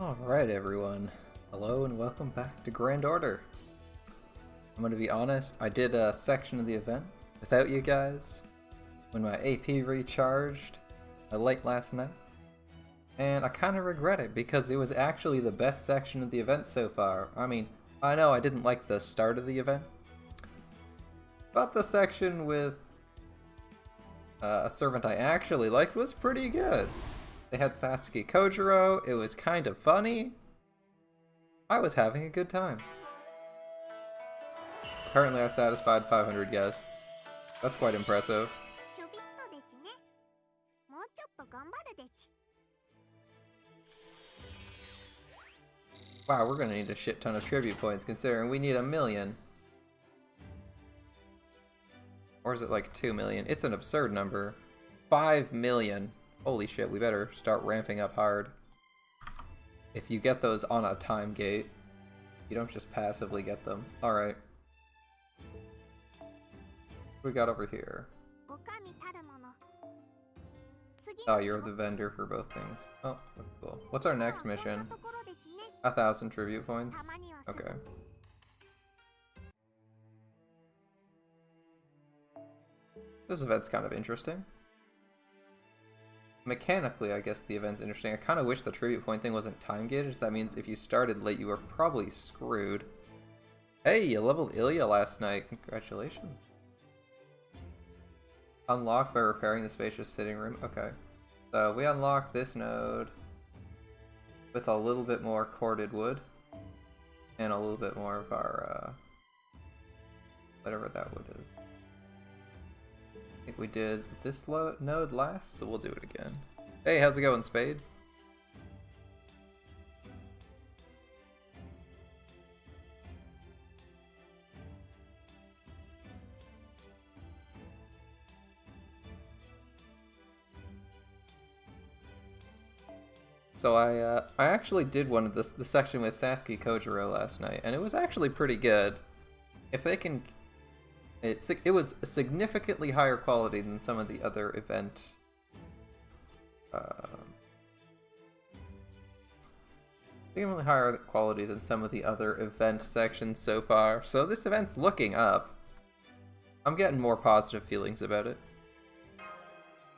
Alright everyone, hello and welcome back to Grand Order. I'm gonna be honest, I did a section of the event without you guys when my AP recharged late last night. And I kinda regret it because it was actually the best section of the event so far. I mean, I know I didn't like the start of the event, but the section with a servant I actually liked was pretty good. They had Sasuke Kojiro, it was kind of funny. I was having a good time. Apparently I satisfied 500 guests. That's quite impressive. Wow, we're gonna need a shit ton of tribute points considering we need 1 million. Or is it like 2 million? It's an absurd number. 5 million. Holy shit, we better start ramping up hard. If you get those on a time gate, you don't just passively get them. Alright. What we got over here? Oh, you're the vendor for both things. Oh, that's cool. What's our next mission? 1,000 tribute points? Okay. This event's kind of interesting. Mechanically, I guess the event's interesting. I kind of wish the tribute point thing wasn't time gated. That means if you started late, you were probably screwed. Hey, you leveled Ilya last night. Congratulations. Unlock by repairing the spacious sitting room. Okay. So we unlock this node with a little bit more corded wood and a little bit more of our, whatever that wood is. I think we did this node last, so we'll do it again. Hey, how's it going, Spade? So I actually did one of the section with Sasuke Kojiro last night, and it was actually pretty good. If they can... It was significantly higher quality than some of the other event. Significantly higher quality than some of the other event sections so far. So this event's looking up. I'm getting more positive feelings about it.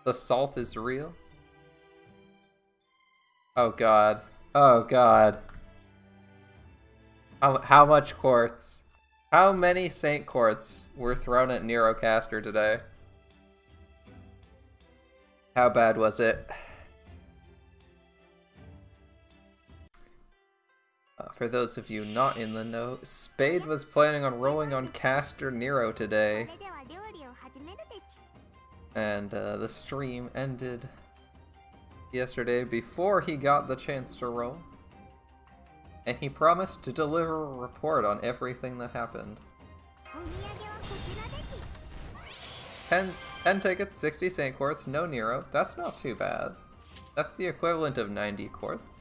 The salt is real. Oh god. Oh god. How much quartz? How many Saint Quartz were thrown at Neurocaster today? How bad was it? For those of you not in the know, Spade was planning on rolling on Caster Nero today. And the stream ended yesterday before he got the chance to roll. And he promised to deliver a report on everything that happened. 10 tickets, 60 Saint Quartz, no Nero. That's not too bad. That's the equivalent of 90 quartz.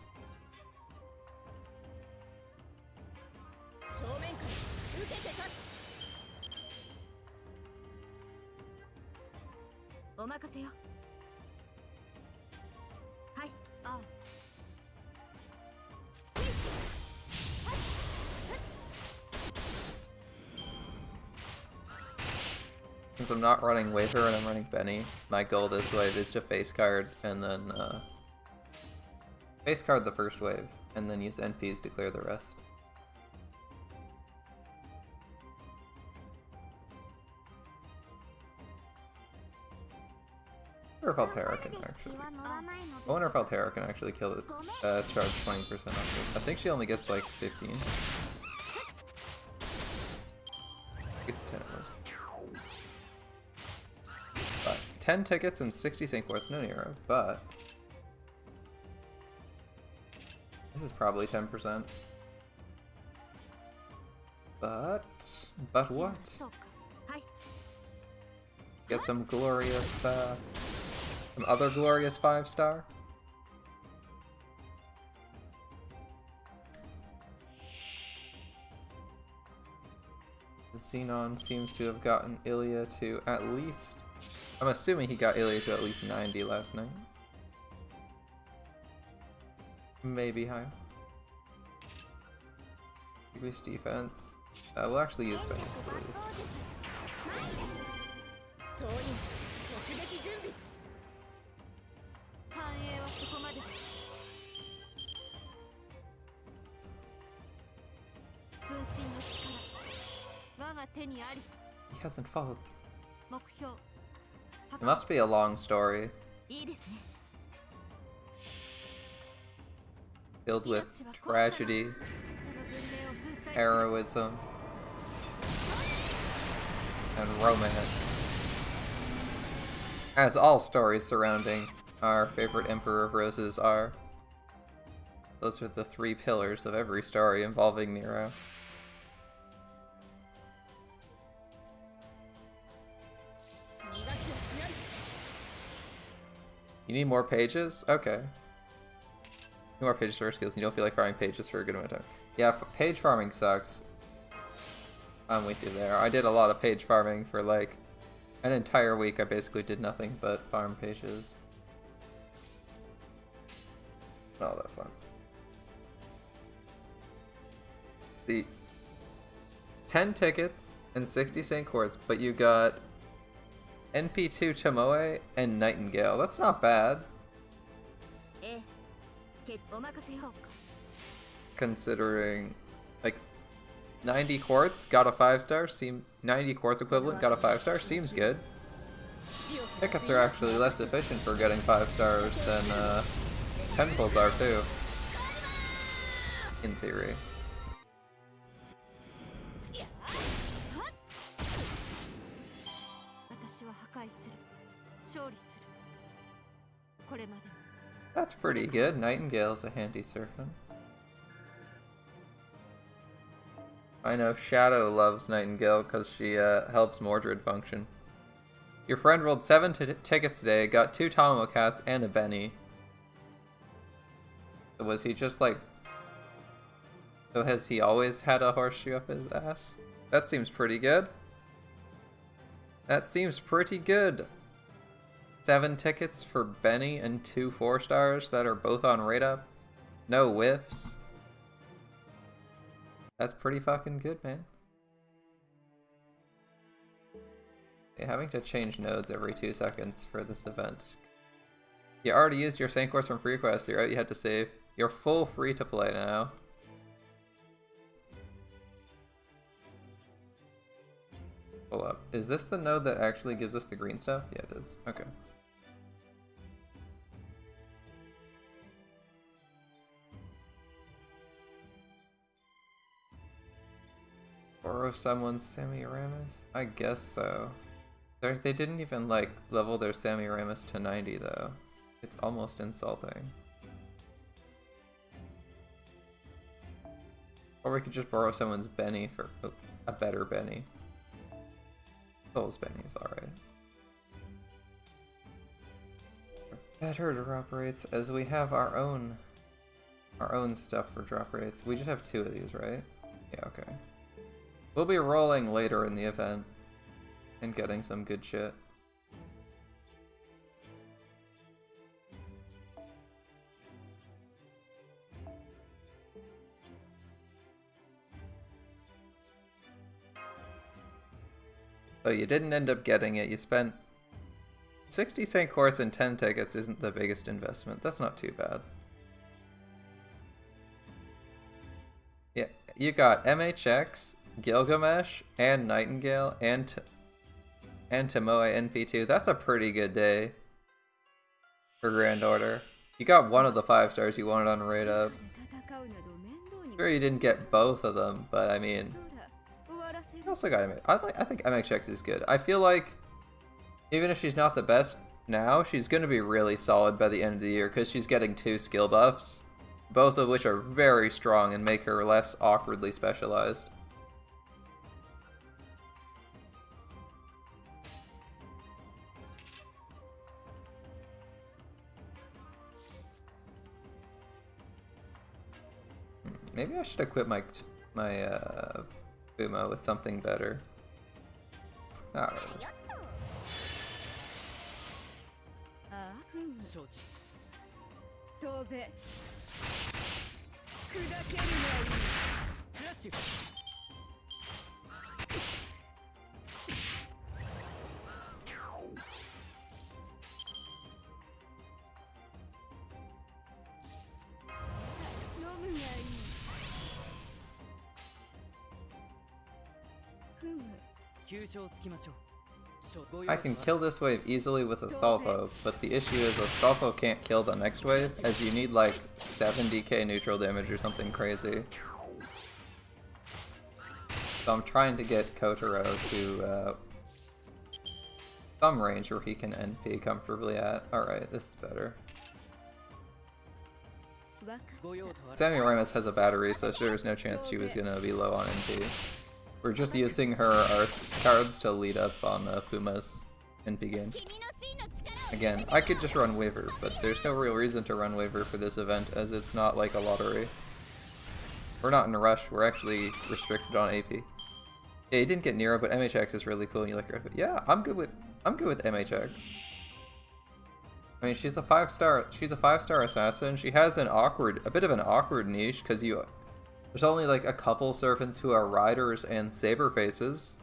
Since I'm not running Wafer and I'm running Beni, my goal this wave is to face card and then face card the first wave and then use NPs to clear the rest. I wonder if Altera can actually. I wonder if Altera can actually kill it. Charge 20% off it. I think she only gets like 15. It's 10 at most. 10 tickets and 60 Saint Quartz, no Nero, but this is probably 10%. But what? Get some glorious, some other glorious 5-star. Xenon seems to have gotten Ilya to at least... I'm assuming he got Ilya to at least 90 last night. Maybe higher. Increase defense. We'll actually use Beni's, please. 総員突撃準備繁栄はそこまで分身の力我が手にあり He hasn't followed. 目標 It must be a long story. いいですね Filled with tragedy, その文明を粉砕する heroism, and romance. As all stories surrounding our favorite Emperor of Roses are. Those are the three pillars of every story involving Nero. You need more pages? Okay. More pages for skills. You don't feel like farming pages for a good amount of time. Yeah, page farming sucks. I'm with you there. I did a lot of page farming for like an entire week. I basically did nothing but farm pages. Not all that fun. The 10 tickets and 60 St. Quartz, but you got NP2 Tomoe and Nightingale. That's not bad. Considering, like, 90 quartz, got a 5-star, 90 quartz equivalent, got a 5-star, seems good. Tickets are actually less efficient for getting 5 stars than tentacles are too, in theory. That's pretty good. Nightingale's a handy servant. I know Shadow loves Nightingale because she helps Mordred function. Your friend rolled 7 tickets today, got 2 Tomo cats and a Beni. So was he just like... So has he always had a horseshoe up his ass? That seems pretty good. That seems pretty good. 7 tickets for Beni and 2 4-stars that are both on rate up. No whiffs. That's pretty fucking good, man. Okay, having to change nodes every 2 seconds for this event. You already used your St. Course from free quest. You're out, you had to save. You're full free to play now. Hold up. Is this the node that actually gives us the green stuff? Yeah, it is. Okay. Borrow someone's Semiramis? I guess so. They didn't even like level their Semiramis to 90 though. It's almost insulting. Or we could just borrow someone's Beni for a better Beni. Soul's Beni's alright. Better drop rates as we have our own stuff for drop rates. We just have 2 of these, right? Yeah, okay. We'll be rolling later in the event and getting some good shit. So you didn't end up getting it. You spent 60 St. Course and 10 tickets isn't the biggest investment. That's not too bad. Yeah, you got MHX, Gilgamesh, and Nightingale, and Tomoe NP2. That's a pretty good day for Grand Order. You got one of the 5 stars you wanted on rate up. Sure, you didn't get both of them, but I mean, you also got MHX. I think MHX is good. I feel like even if she's not the best now, she's going to be really solid by the end of the year because she's getting 2 skill buffs, both of which are very strong and make her less awkwardly specialized. Maybe I should equip my Fumo with something better. Not really. I can kill this wave easily with Astolfo, but the issue is Astolfo can't kill the next wave, as you need like 70k neutral damage or something crazy. So I'm trying to get Kotaro to some range where he can NP comfortably at. Alright, this is better. Sammy Ramos has a battery, so there's no chance she was gonna be low on NP. We're just using her arts cards to lead up on Fuma's NP game. Again, I could just run Waver, but there's no real reason to run Waver for this event, as it's not like a lottery. We're not in a rush, we're actually restricted on AP. Yeah, you didn't get Nero, but MHX is really cool and you like her outfit. Yeah, I'm good with MHX. I mean, she's a 5-star assassin. She has a bit of an awkward niche, because there's only like a couple servants who are riders and saber faces.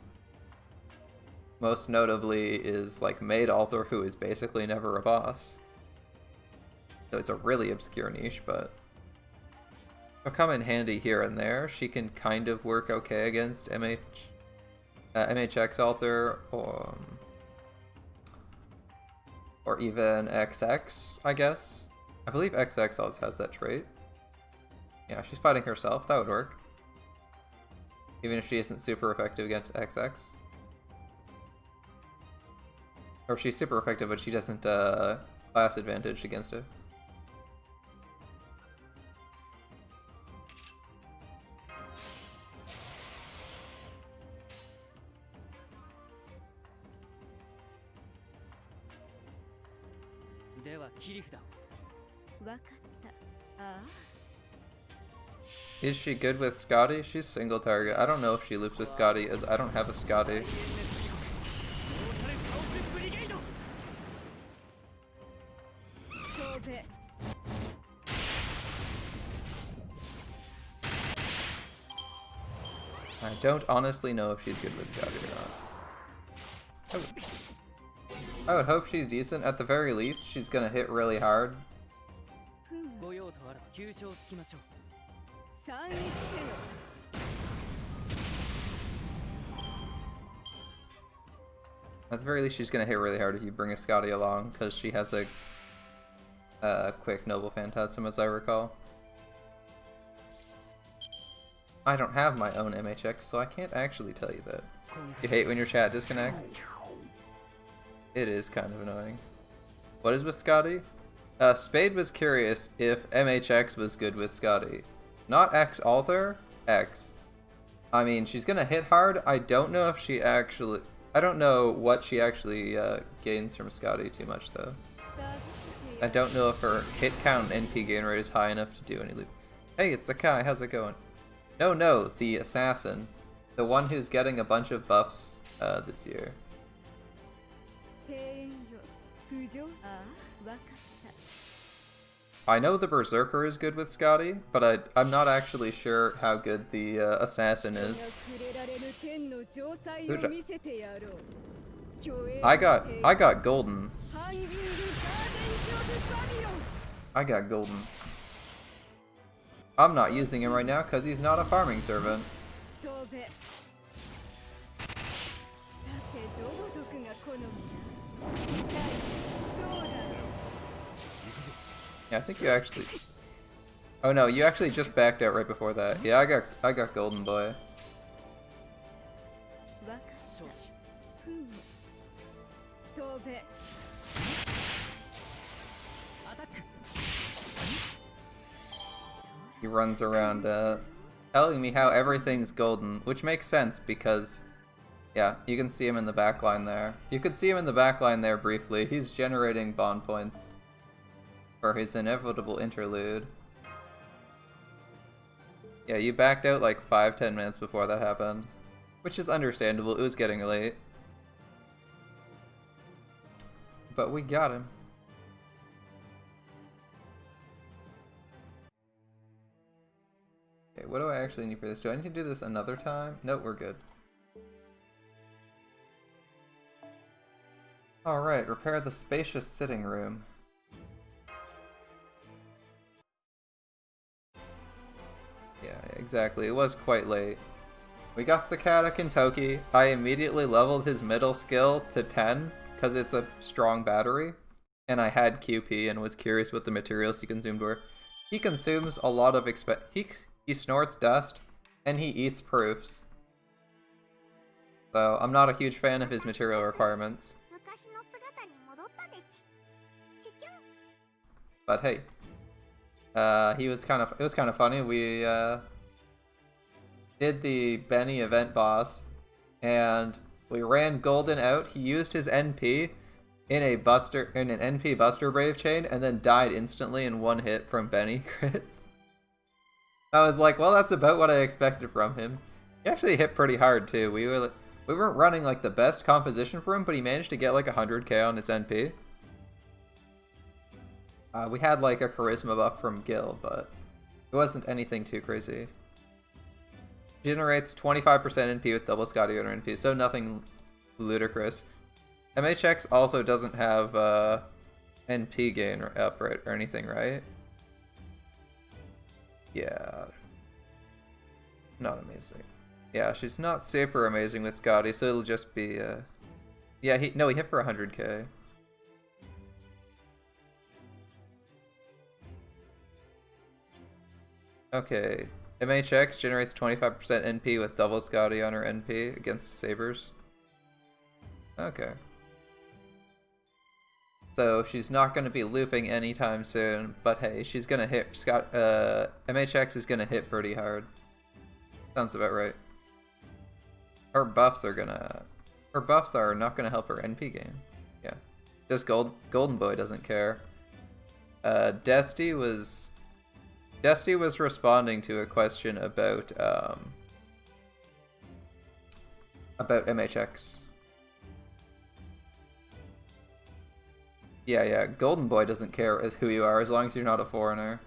Most notably is like Maid Altar, who is basically never a boss. So it's a really obscure niche, but it'll come in handy here and there. She can kind of work okay against MHX Altar, or even XX, I guess. I believe XX also has that trait. Yeah, she's fighting herself. That would work. Even if she isn't super effective against XX. Or she's super effective, but she doesn't class advantage against it. Is she good with Scotty? She's single target. I don't know if she loops with Scotty, as I don't have a Scotty. I don't honestly know if she's good with Scotty or not. I would hope she's decent. At the very least, she's gonna hit really hard. At the very least, she's gonna hit really hard if you bring a Scotty along, because she has a quick Noble Phantasm, as I recall. I don't have my own MHX, so I can't actually tell you that. You hate when your chat disconnects? It is kind of annoying. What is with Scotty? Spade was curious if MHX was good with Scotty. Not X Altar, X. I mean, she's gonna hit hard. I don't know if she actually... I don't know what she actually gains from Scotty too much, though. I don't know if her hit count and NP gain rate is high enough to do any loop. Hey, it's Akai, how's it going? No, the assassin. The one who's getting a bunch of buffs this year. I know the Berserker is good with Scotty, but I'm not actually sure how good the assassin is. I got golden. I got golden. I'm not using him right now because he's not a farming servant. Yeah, I think you actually... Oh no, you actually just backed out right before that. Yeah, I got golden boy. He runs around telling me how everything's golden, which makes sense because, yeah, you can see him in the backline there. You could see him in the backline there briefly. He's generating bond points for his inevitable interlude. Yeah, you backed out like 5-10 minutes before that happened, which is understandable. It was getting late. But we got him. Okay, what do I actually need for this? Do I need to do this another time? Nope, we're good. Alright, repair the spacious sitting room. Yeah, exactly. It was quite late. We got Sakata Kentoki. I immediately leveled his middle skill to 10 because it's a strong battery. And I had QP and was curious what the materials he consumed were. He consumes a lot of he snorts dust and he eats proofs. So I'm not a huge fan of his material requirements. But hey, it was kind of funny. We did the Beni event boss, and we ran Golden out. He used his NP in an NP Buster Brave chain, and then died instantly in one hit from Beni crits. I was like, well, that's about what I expected from him. He actually hit pretty hard too. We weren't running like the best composition for him, but he managed to get like 100k on his NP. We had like a charisma buff from Gil, but it wasn't anything too crazy. Generates 25% NP with double Scotty Owner NP, so nothing ludicrous. MHX also doesn't have NP gain up or anything, right? Yeah. Not amazing. Yeah, she's not super amazing with Scotty, so it'll just be yeah, he hit for 100k. Okay, MHX generates 25% NP with double Scotty on her NP against Sabers. Okay. So she's not going to be looping anytime soon, but hey, she's going to hit MHX is going to hit pretty hard. Sounds about right. Her buffs are not going to help her NP gain. Yeah. Just Golden Boy doesn't care. Desty was responding to a question about MHX. Yeah, Golden Boy doesn't care as who you are as long as you're not a foreigner.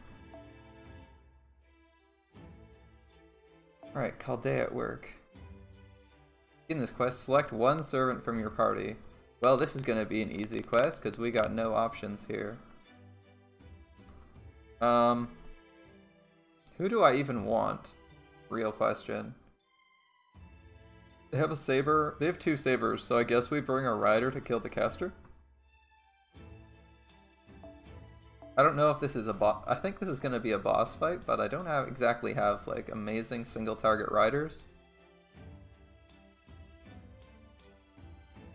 Alright, Chaldea at work. In this quest, select one servant from your party. Well, this is gonna be an easy quest because we got no options here. Who do I even want? Real question. They have a saber. They have two sabers, so I guess we bring a rider to kill the caster. I don't know if this is a boss. I think this is going to be a boss fight, but I don't exactly have like amazing single target riders.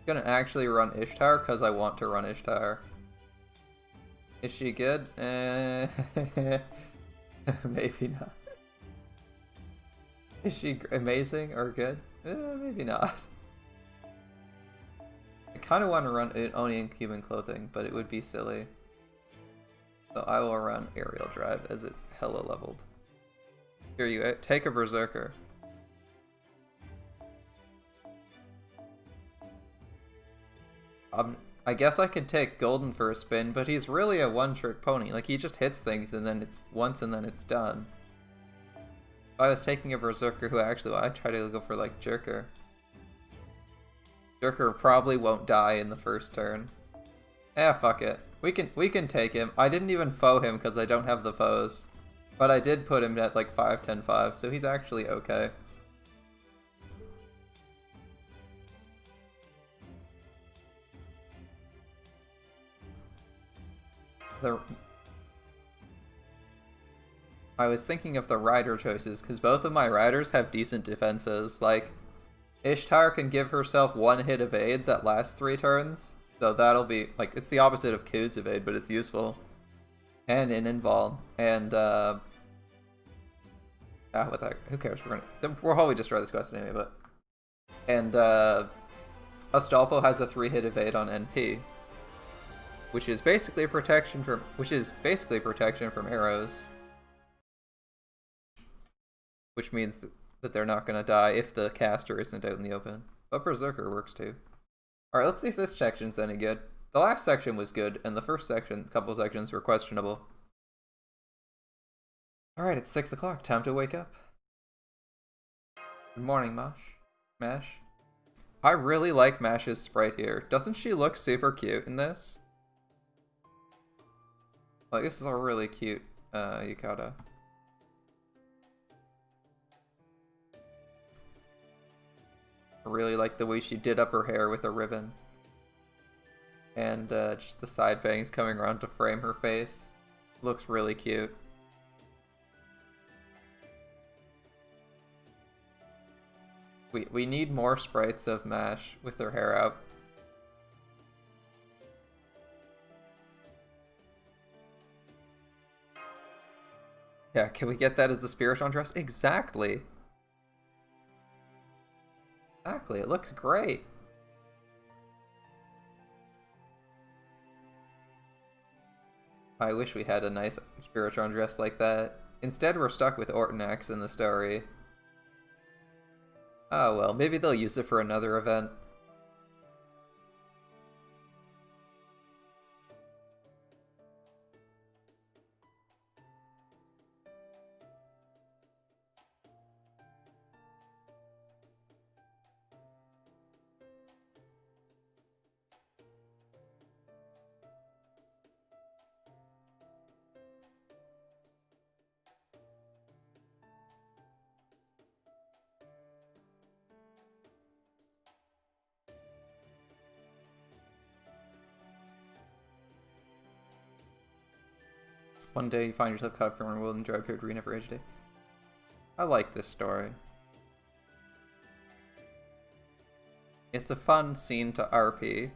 I'm gonna actually run Ishtar because I want to run Ishtar. Is she good? Maybe not. Is she amazing or good? Maybe not. I kind of want to run Oni in Cuban clothing, but it would be silly. So I will run Aerial Drive as it's hella leveled. Here you take a Berserker. I guess I could take Golden for a spin, but he's really a one-trick pony. Like, he just hits things and then it's once and then it's done. If I was taking a Berserker who I'd try to go for, like, Jerker. Jerker probably won't die in the first turn. Fuck it. We can take him. I didn't even foe him because I don't have the foes. But I did put him at, like, 5-10-5, so he's actually okay. I was thinking of the rider choices, because both of my riders have decent defenses. Like, Ishtar can give herself one hit evade that lasts 3 turns, so that'll be, like, it's the opposite of Q's evade, but it's useful. And in invul, and, what the heck, who cares, we'll probably destroy this quest anyway, but... And, Astolfo has a 3-hit evade on NP. Which is basically protection from arrows. Which means that they're not gonna die if the caster isn't out in the open. But Berserker works too. Alright, let's see if this section's any good. The last section was good, and the first couple sections were questionable. Alright, it's 6 o'clock, time to wake up. Good morning, Mash. I really like Mash's sprite here. Doesn't she look super cute in this? Like, this is a really cute yukata. I really like the way she did up her hair with a ribbon. And just the side bangs coming around to frame her face. Looks really cute. We need more sprites of Mash with her hair out. Yeah, can we get that as a Spiritron dress? Exactly! Exactly, it looks great! I wish we had a nice Spiritron dress like that. Instead, we're stuck with Ortonax in the story. Oh well, maybe they'll use it for another event. One day you find yourself caught up from a world and enjoy a period where you never aged it. I like this story. It's a fun scene to RP.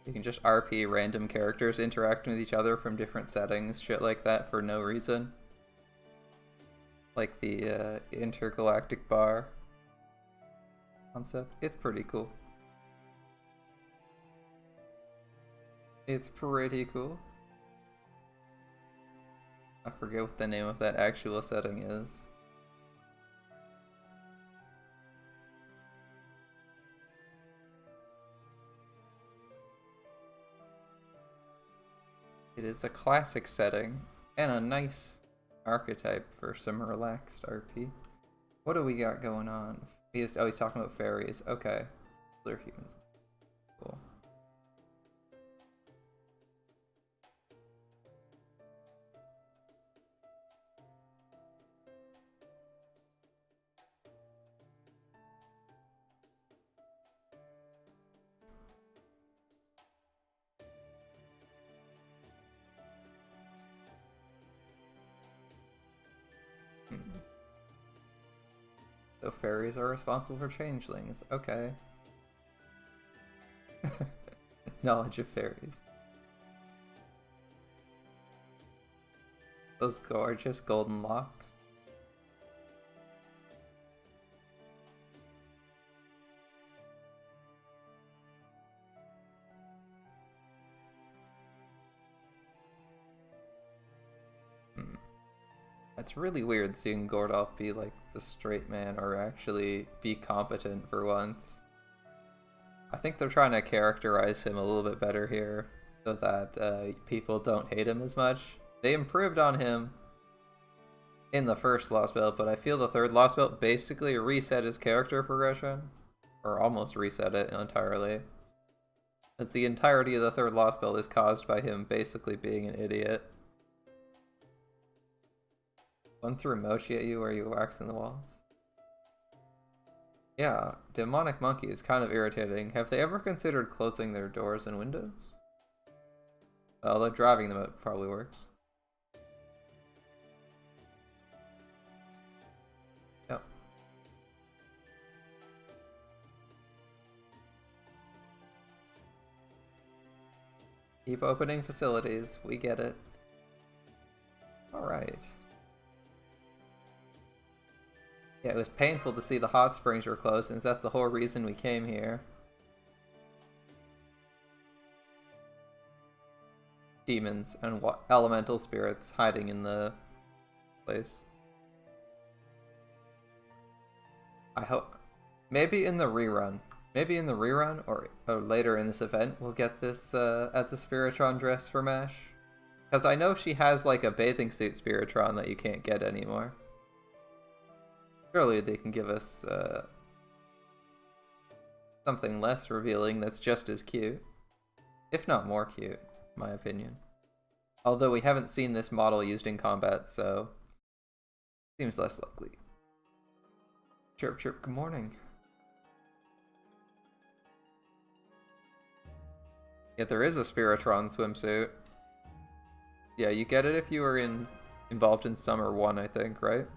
You can just RP random characters interacting with each other from different settings, shit like that for no reason. Like the intergalactic bar concept. It's pretty cool. It's pretty cool. I forget what the name of that actual setting is. It is a classic setting and a nice archetype for some relaxed RP. What do we got going on? He's talking about fairies. Okay. They're humans. Cool. So fairies are responsible for changelings. Okay. Knowledge of fairies. Those gorgeous golden locks. It's really weird seeing Gordolf be like the straight man or actually be competent for once. I think they're trying to characterize him a little bit better here so that people don't hate him as much. They improved on him in the first Lost Belt, but I feel the third Lost Belt basically reset his character progression, or almost reset it entirely. As the entirety of the third Lost Belt is caused by him basically being an idiot. One threw Mochi at you or you waxing the walls? Yeah, demonic monkey is kind of irritating. Have they ever considered closing their doors and windows? Although driving them out probably works. Yep. Keep opening facilities. We get it. Alright. Yeah, it was painful to see the hot springs were closed, since that's the whole reason we came here. Demons and elemental spirits hiding in the place. I hope... Maybe in the rerun. Maybe in the rerun, or later in this event, we'll get this as a Spiritron dress for Mash. Because I know she has like a bathing suit Spiritron that you can't get anymore. Surely they can give us something less revealing that's just as cute. If not more cute, in my opinion. Although we haven't seen this model used in combat, so seems less likely. Chirp chirp, good morning. Yeah, there is a Spiritron swimsuit. Yeah, you get it if you were involved in Summer 1, I think, right?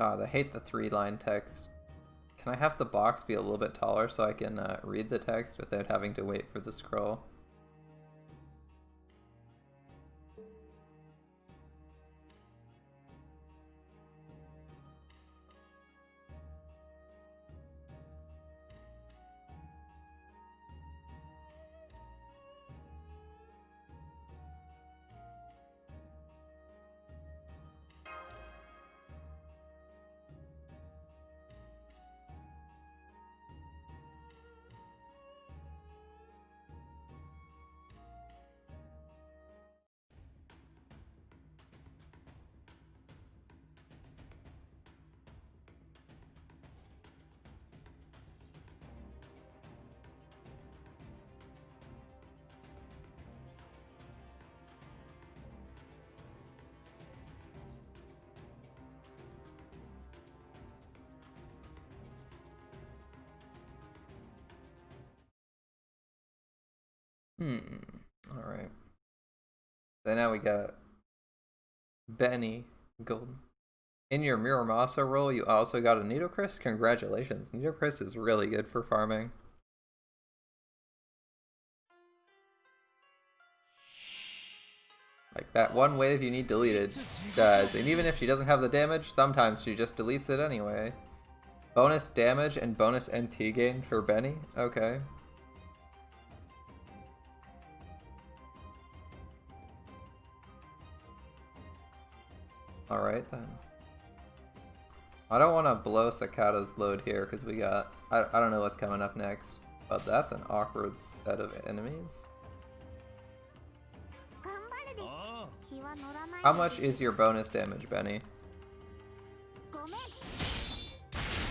I hate the 3-line text. Can I have the box be a little bit taller so I can read the text without having to wait for the scroll? Alright. So now we got Beni Golden. In your Muramasa role, you also got a Nidocris? Congratulations. Nidocris is really good for farming. Like, that one wave you need deleted does. And even if she doesn't have the damage, sometimes she just deletes it anyway. Bonus damage and bonus NP gain for Beni? Okay. Alright then. I don't want to blow Sakata's load here because we got... I don't know what's coming up next. But that's an awkward set of enemies. How much is your bonus damage, Beni?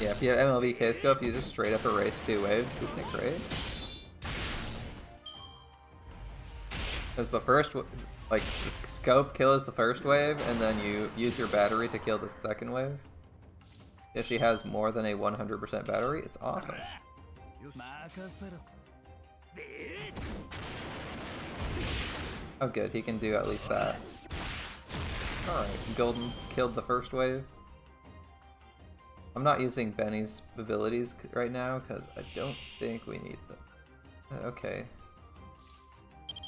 Yeah, if you have MLB K-Scope, you just straight up erase 2 waves. Isn't it great? Because the first... Like, the scope kills the first wave, and then you use your battery to kill the second wave. If she has more than a 100% battery, it's awesome. Oh good, he can do at least that. Alright, Golden killed the first wave. I'm not using Beni's abilities right now, because I don't think we need them. Okay.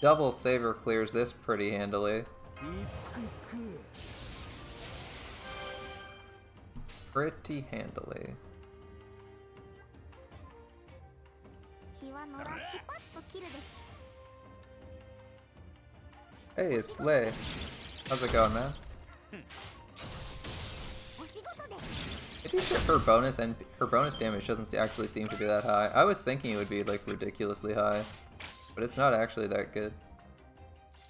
Double Saver clears this pretty handily. Pretty handily. Hey, it's Lei. How's it going, man? Her bonus and her bonus damage doesn't actually seem to be that high. I was thinking it would be like ridiculously high, but it's not actually that good.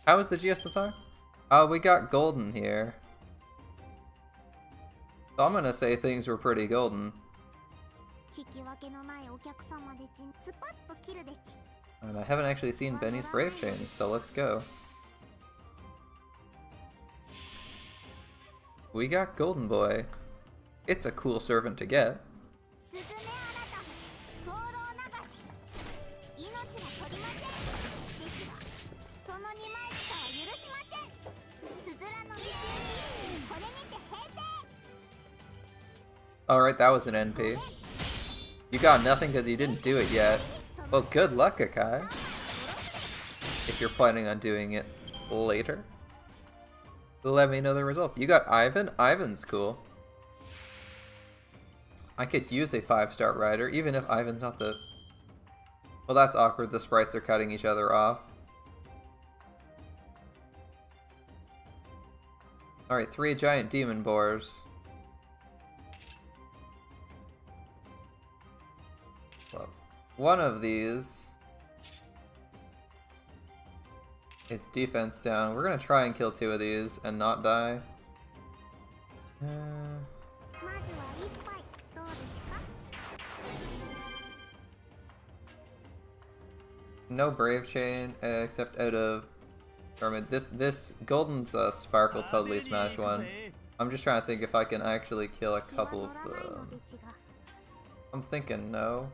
How is the GSSR? Oh, we got Golden here. So I'm gonna say things were pretty golden. And I haven't actually seen Beni's Brave Chain, so let's go. We got Golden Boy. It's a cool servant to get. Alright, that was an NP. You got nothing because you didn't do it yet. Well, good luck, Akai. If you're planning on doing it later. Let me know the results. You got Ivan? Ivan's cool. I could use a 5-star rider, even if Ivan's not the... Well, that's awkward. The sprites are cutting each other off. Alright, 3 giant demon boars. one of these is defense down. We're gonna try and kill 2 of these and not die. No Brave Chain, except out of... This Golden's Sparkle totally smash one. I'm just trying to think if I can actually kill a couple of them. I'm thinking no.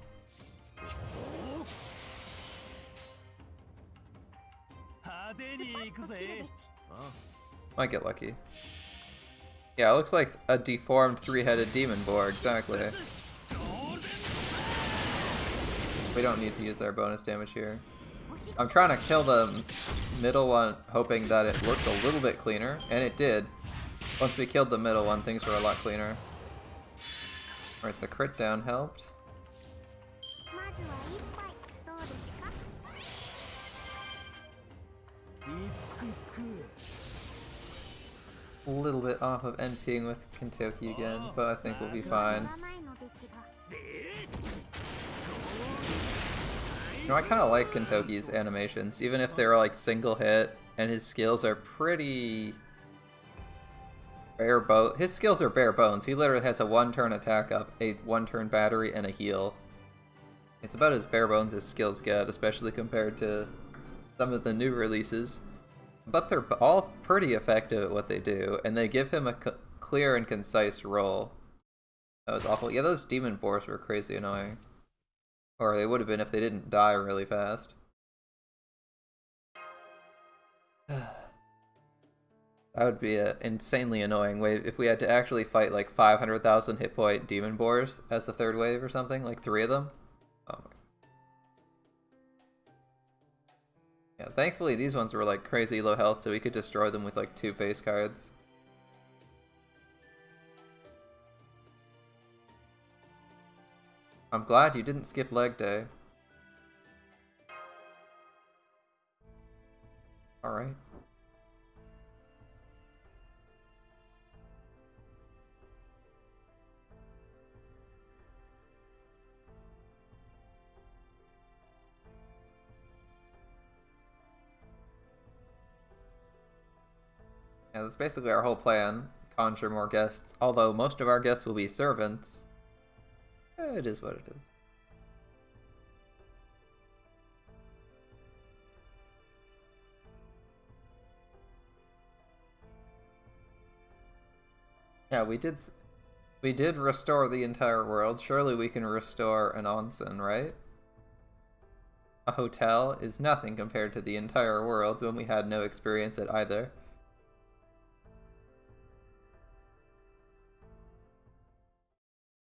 Might get lucky. Yeah, it looks like a deformed 3-headed demon boar, exactly. We don't need to use our bonus damage here. I'm trying to kill the middle one, hoping that it looked a little bit cleaner, and it did. Once we killed the middle one, things were a lot cleaner. Alright, the crit down helped. A little bit off of NPing with Kentucky again, but I think we'll be fine. You know, I kind of like Kentucky's animations, even if they're like single hit, and his skills are pretty bare bones. His skills are bare bones. He literally has a 1-turn attack up, a 1-turn battery, and a heal. It's about as bare bones as skills get, especially compared to some of the new releases. But they're all pretty effective at what they do, and they give him a clear and concise role. That was awful. Yeah, those demon boars were crazy annoying. Or they would have been if they didn't die really fast. That would be an insanely annoying wave if we had to actually fight like 500,000 hit point demon boars as the 3rd wave or something, like 3 of them. Oh my. Yeah, thankfully these ones were like crazy low health, so we could destroy them with like 2 face cards. I'm glad you didn't skip leg day. Alright. Yeah, that's basically our whole plan. Conjure more guests. Although most of our guests will be servants. It is what it is. Yeah, we did restore the entire world. Surely we can restore an onsen, right? A hotel is nothing compared to the entire world when we had no experience at either.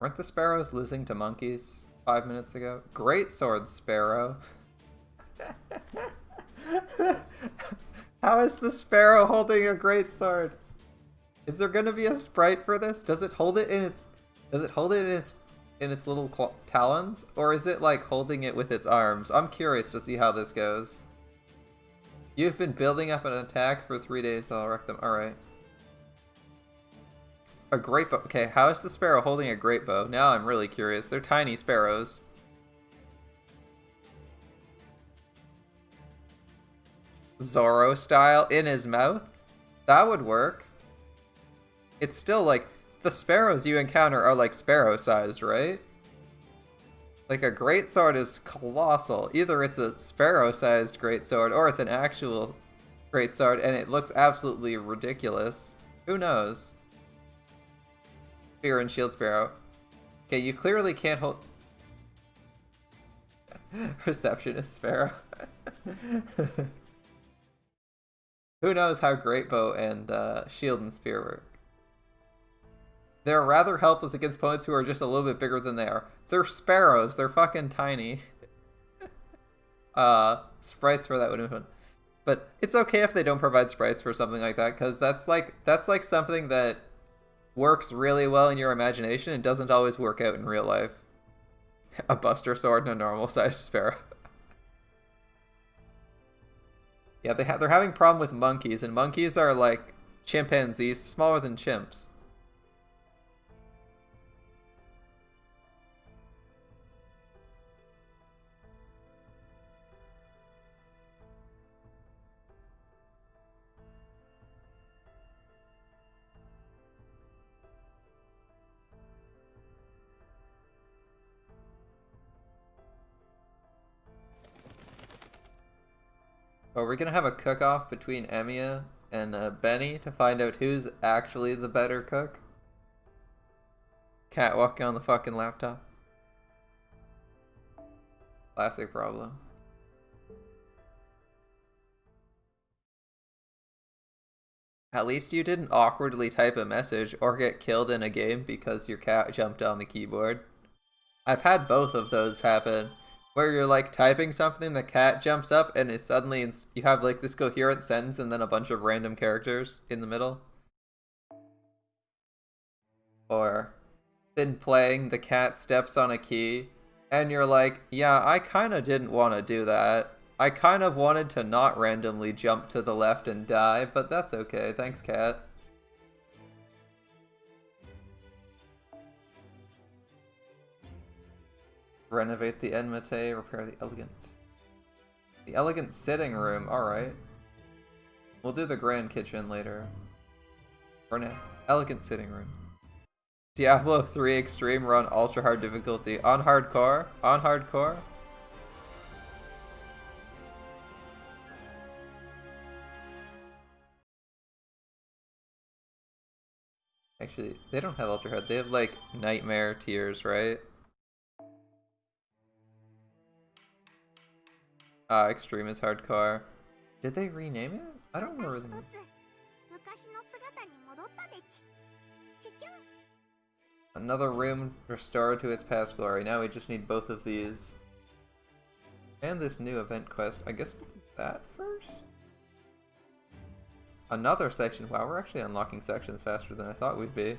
Weren't the sparrows losing to monkeys 5 minutes ago? Great sword, sparrow. How is the sparrow holding a great sword? Is there gonna be a sprite for this? Does it hold it in its little talons, or is it like holding it with its arms? I'm curious to see how this goes. You've been building up an attack for 3 days. I'll wreck them. All right. A great bow. Okay, how is the sparrow holding a great bow? Now I'm really curious. They're tiny sparrows. Zorro style in his mouth? That would work. It's still like, the sparrows you encounter are like sparrow sized, right? Like a greatsword is colossal. Either it's a sparrow sized greatsword or it's an actual greatsword and it looks absolutely ridiculous. Who knows? Spear and shield sparrow. Okay, you clearly can't hold... Receptionist sparrow. Who knows how great bow and shield and spear work. They're rather helpless against opponents who are just a little bit bigger than they are. They're sparrows. They're fucking tiny. Sprites for that would have been fun. But it's okay if they don't provide sprites for something like that, because that's like something that works really well in your imagination and doesn't always work out in real life. A buster sword and a normal sized sparrow. Yeah, they're having a problem with monkeys, and monkeys are like chimpanzees, smaller than chimps. Are we gonna have a cook-off between Emiya and Beni to find out who's actually the better cook? Cat walking on the fucking laptop. Classic problem. At least you didn't awkwardly type a message or get killed in a game because your cat jumped on the keyboard. I've had both of those happen, where you're like typing something, the cat jumps up, and it suddenly you have like this coherent sentence and then a bunch of random characters in the middle. Or been playing, the cat steps on a key, and you're like, yeah, I kind of didn't want to do that. I kind of wanted to not randomly jump to the left and die, but that's okay. Thanks, cat. Renovate the enmity, repair the elegant. The elegant sitting room, alright. We'll do the grand kitchen later. For now, elegant sitting room. Diablo 3 Extreme Run Ultra Hard difficulty. On hardcore? On hardcore? Actually, they don't have Ultra Hard. They have like Nightmare tiers, right? Extreme is hardcore. Did they rename it? I don't remember the name. Another room restored to its past glory. Now we just need both of these. And this new event quest. I guess we'll do that first? Another section. Wow, we're actually unlocking sections faster than I thought we'd be.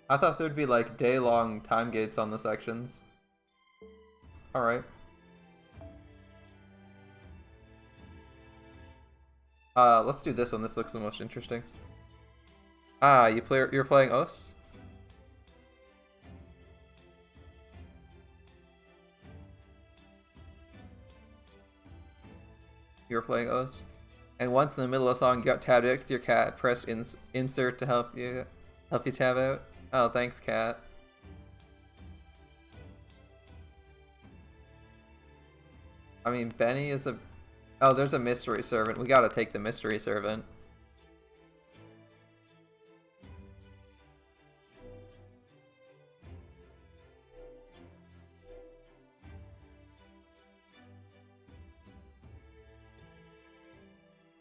I thought there'd be like day-long time gates on the sections. Alright. Let's do this one. This looks the most interesting. You're playing Os? You're playing Os? And once in the middle of a song you got tabbed out because your cat pressed insert to help you tab out? Oh, thanks, cat. I mean, Beni is a... Oh, there's a mystery servant. We gotta take the mystery servant.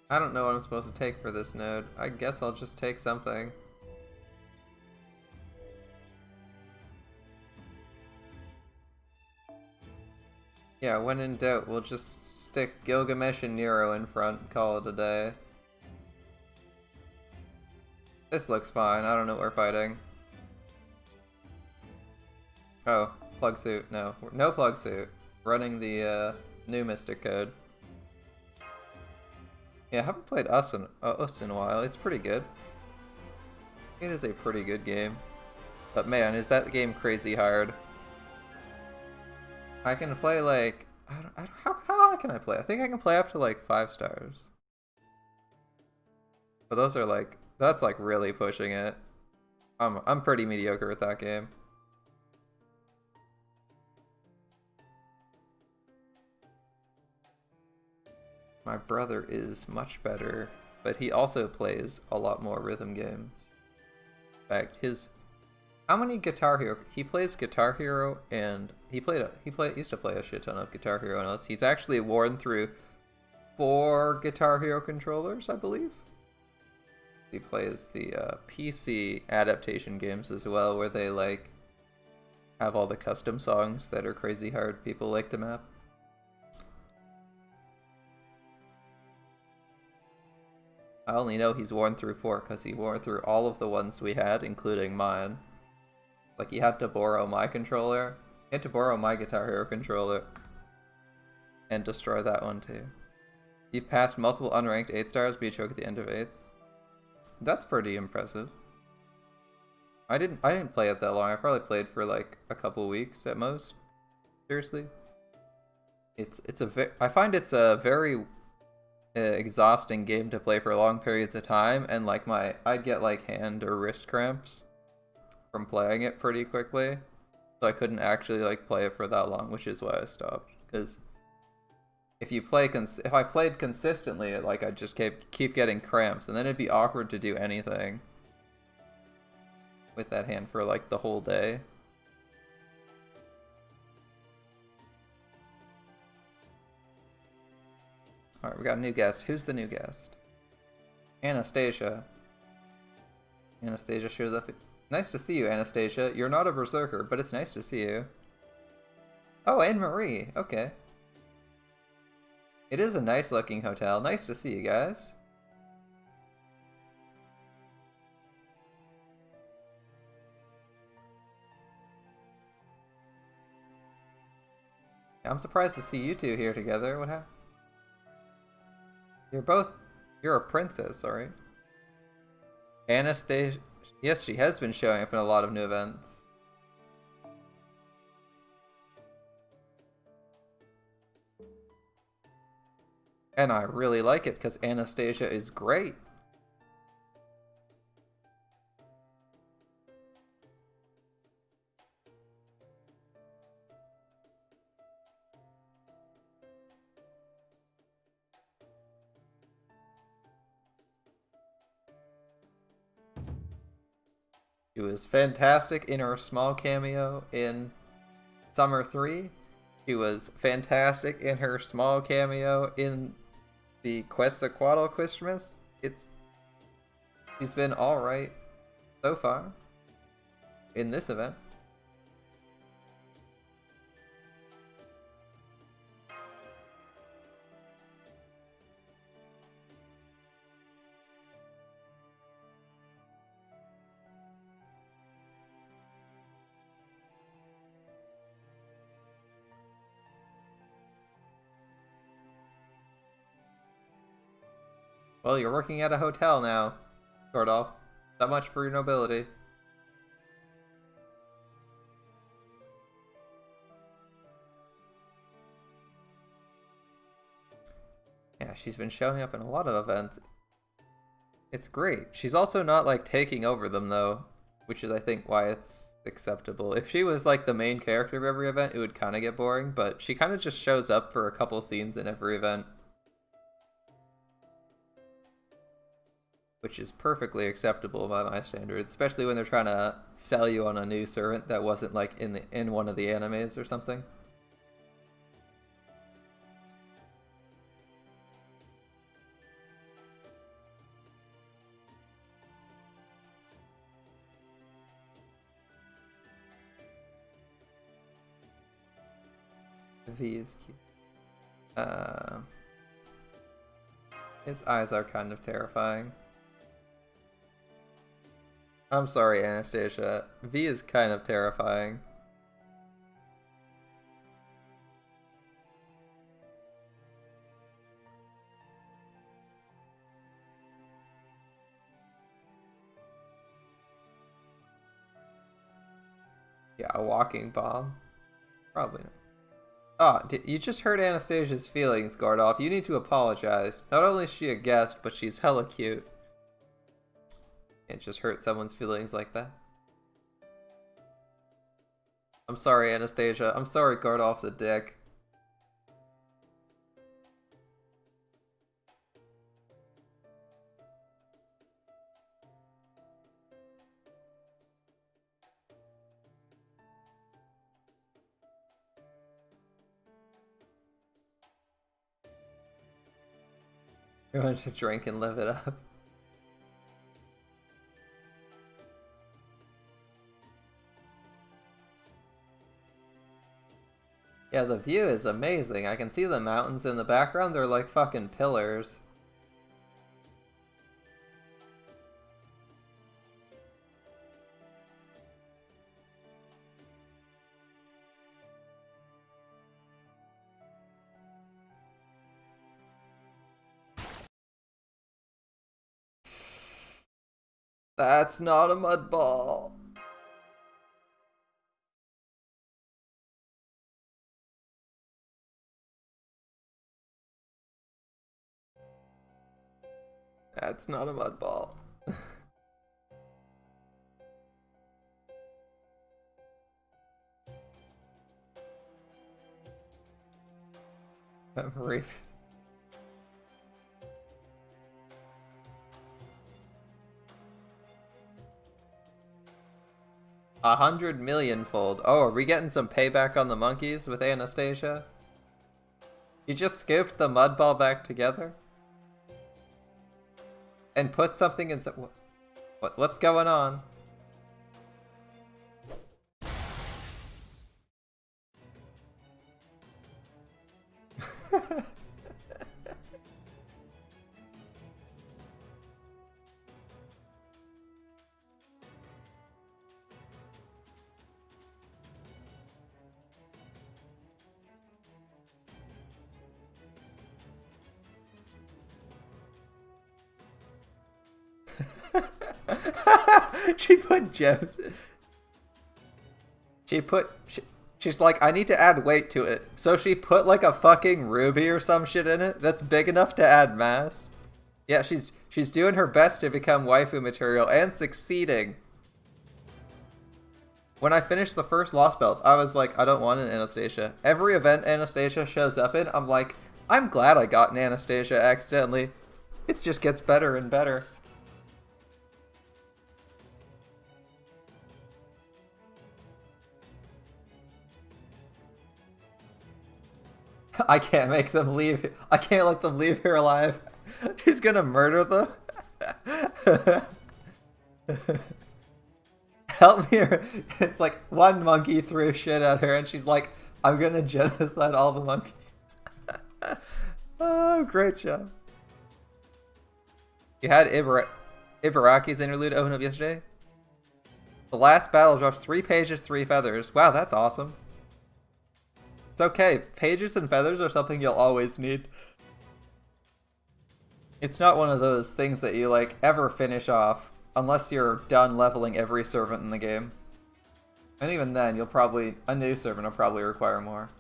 I don't know what I'm supposed to take for this node. I guess I'll just take something. Yeah, when in doubt, we'll just stick Gilgamesh and Nero in front and call it a day. This looks fine. I don't know what we're fighting. Oh, plug suit. No. No plug suit. Running the new Mystic code. Yeah, I haven't played Us in a while. It's pretty good. It is a pretty good game. But man, is that game crazy hard. I can play like... how high can I play? I think I can play up to like 5 stars. But those are like... That's like really pushing it. I'm pretty mediocre with that game. My brother is much better, but he also plays a lot more rhythm games. In fact, how many Guitar Hero? He plays Guitar Hero, and he used to play a shit ton of Guitar Hero and us. He's actually worn through 4 Guitar Hero controllers, I believe. He plays the PC adaptation games as well, where they like have all the custom songs that are crazy hard people like to map. I only know he's worn through 4 because he wore through all of the ones we had, including mine. Like, he had to borrow my controller, he had to borrow my Guitar Hero controller, and destroy that one too. You've passed multiple unranked 8 stars, but you choke at the end of 8s. That's pretty impressive. I didn't play it that long. I probably played for like a couple weeks at most. Seriously. I find it's a very exhausting game to play for long periods of time, and like I'd get like hand or wrist cramps from playing it pretty quickly, so I couldn't actually like play it for that long, which is why I stopped, because if I played consistently, like I'd just keep getting cramps, and then it'd be awkward to do anything with that hand for like the whole day. Alright, we got a new guest. Who's the new guest? Anastasia. Anastasia shows up. Nice to see you, Anastasia. You're not a berserker, but it's nice to see you. Oh, and Marie. Okay. It is a nice looking hotel. Nice to see you guys. I'm surprised to see you two here together. What happened? You're a princess, alright? Anastasia, yes, she has been showing up in a lot of new events. And I really like it because Anastasia is great. She was fantastic in her small cameo in Summer 3. She was fantastic in her small cameo in the Quetzalcoatl Christmas. She's been alright so far in this event. Well, you're working at a hotel now, Gordolf. Not much for your nobility. Yeah, she's been showing up in a lot of events. It's great. She's also not like taking over them though, which is I think why it's acceptable. If she was like the main character of every event, it would kind of get boring, but she kind of just shows up for a couple scenes in every event. Which is perfectly acceptable by my standards, especially when they're trying to sell you on a new servant that wasn't like in one of the animes or something. V is cute. His eyes are kind of terrifying. I'm sorry, Anastasia. V is kind of terrifying. Yeah, a walking bomb? Probably not. Oh, you just hurt Anastasia's feelings, Gordolf. You need to apologize. Not only is she a guest, but she's hella cute. Can't just hurt someone's feelings like that. I'm sorry, Anastasia. I'm sorry Gordolf's a dick. You want to drink and live it up. Yeah, the view is amazing. I can see the mountains in the background. They're like fucking pillars. That's not a mud ball. That's not a mud ball. Memories. 100 million-fold. Oh, are we getting some payback on the monkeys with Anastasia? You just scooped the mud ball back together? And put something in some... What's going on? She put gems. She's like, I need to add weight to it. So she put like a fucking ruby or some shit in it that's big enough to add mass. Yeah, she's doing her best to become waifu material and succeeding. When I finished the first Lost Belt, I was like, I don't want an Anastasia. Every event Anastasia shows up in, I'm like, I'm glad I got an Anastasia accidentally. It just gets better and better. I can't make them leave. I can't let them leave here alive. She's gonna murder them. Help me. It's like one monkey threw shit at her and she's like, I'm gonna genocide all the monkeys. Oh, great job. You had Ibaraki's interlude open up yesterday? The last battle drops 3 pages, 3 feathers. Wow, that's awesome. It's okay. Pages and feathers are something you'll always need. It's not one of those things that you like ever finish off unless you're done leveling every servant in the game. And even then, you'll probably... a new servant will probably require more.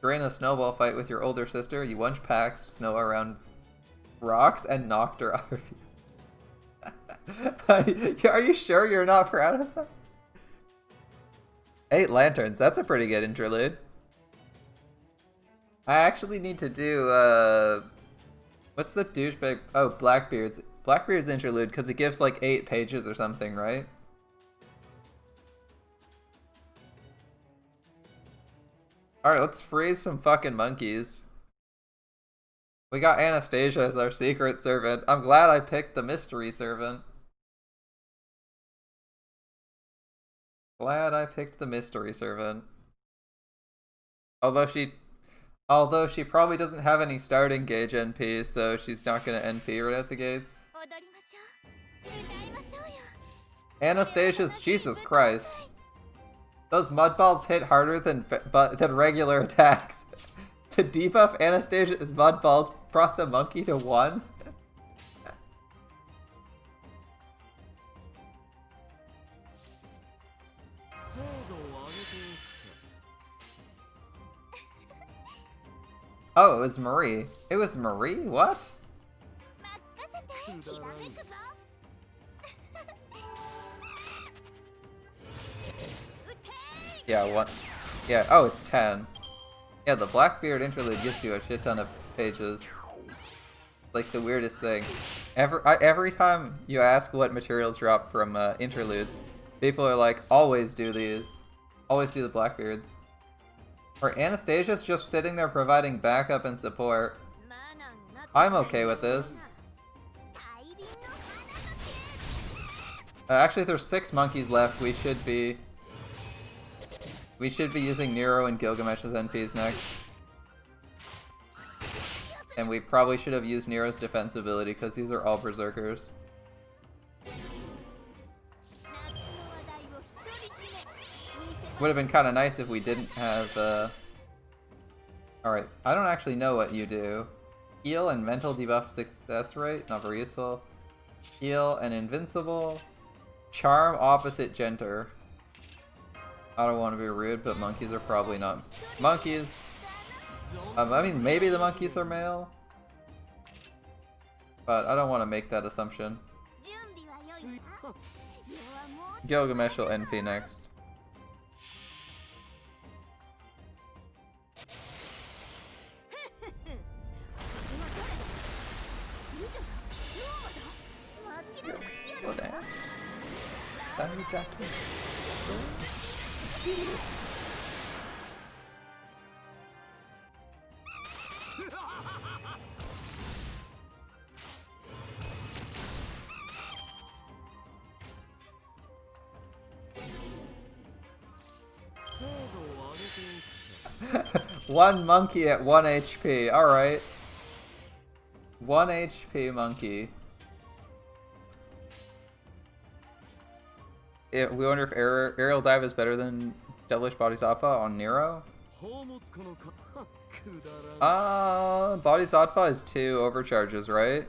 During a snowball fight with your older sister, you one-packed snow around rocks and knocked her off her feet. Are you sure you're not proud of that? 8 lanterns, that's a pretty good interlude. I actually need to do, what's the douchebag? Oh, Blackbeard's. Blackbeard's interlude, because it gives like 8 pages or something, right? Alright, let's freeze some fucking monkeys. We got Anastasia as our secret servant. I'm glad I picked the mystery servant. Glad I picked the mystery servant. Although she probably doesn't have any starting gauge NP, so she's not gonna NP right at the gates. Anastasia's... Jesus Christ. Those mud balls hit harder than regular attacks. To debuff Anastasia's mud balls brought the monkey to 1. Oh, it was Marie. It was Marie? What? Yeah, what? Yeah, oh, it's 10. Yeah, the Blackbeard interlude gives you a shit ton of pages. Like the weirdest thing. Every time you ask what materials drop from interludes, people are like, always do these. Always do the Blackbeards. Or Anastasia's just sitting there providing backup and support. I'm okay with this. Actually, there's 6 monkeys left. We should be using Nero and Gilgamesh as NPs next. And we probably should have used Nero's defense ability because these are all berserkers. Would have been kind of nice if we didn't have, Alright, I don't actually know what you do. Heal and mental debuff 6, that's right, not very useful. Heal and invincible. Charm opposite Genter. I don't want to be rude, but monkeys are probably not monkeys. I mean, maybe the monkeys are male. But I don't want to make that assumption. Gilgamesh will NP next. One monkey at 1 HP. Alright. 1 HP monkey. We wonder if aerial dive is better than Devilish Bodhisattva on Nero? Bodhisattva is 2 overcharges, right?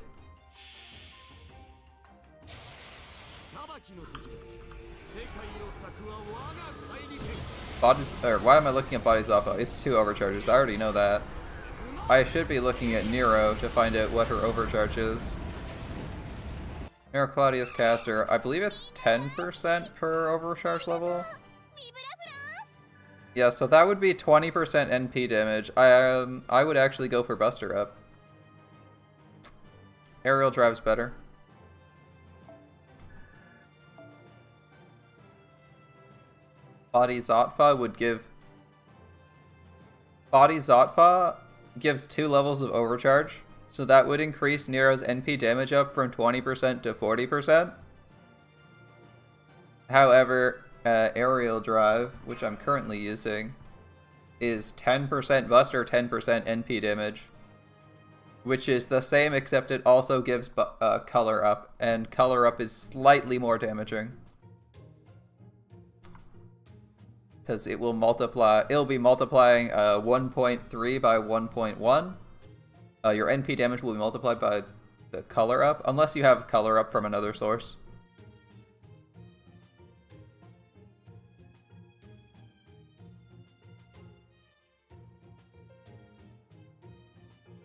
Why am I looking at Bodhisattva? It's 2 overcharges. I already know that. I should be looking at Nero to find out what her overcharge is. Nero Claudius caster. I believe it's 10% per overcharge level. Yeah, so that would be 20% NP damage. I would actually go for Buster Up. Aerial drive's better. Bodhisattva would give... Bodhisattva gives 2 levels of overcharge, so that would increase Nero's NP damage up from 20% to 40%. However, aerial drive, which I'm currently using, is 10% Buster, 10% NP damage, which is the same except it also gives color up, and color up is slightly more damaging. Because it will multiply, it'll be multiplying 1.3 by 1.1. Your NP damage will be multiplied by the color up, unless you have color up from another source.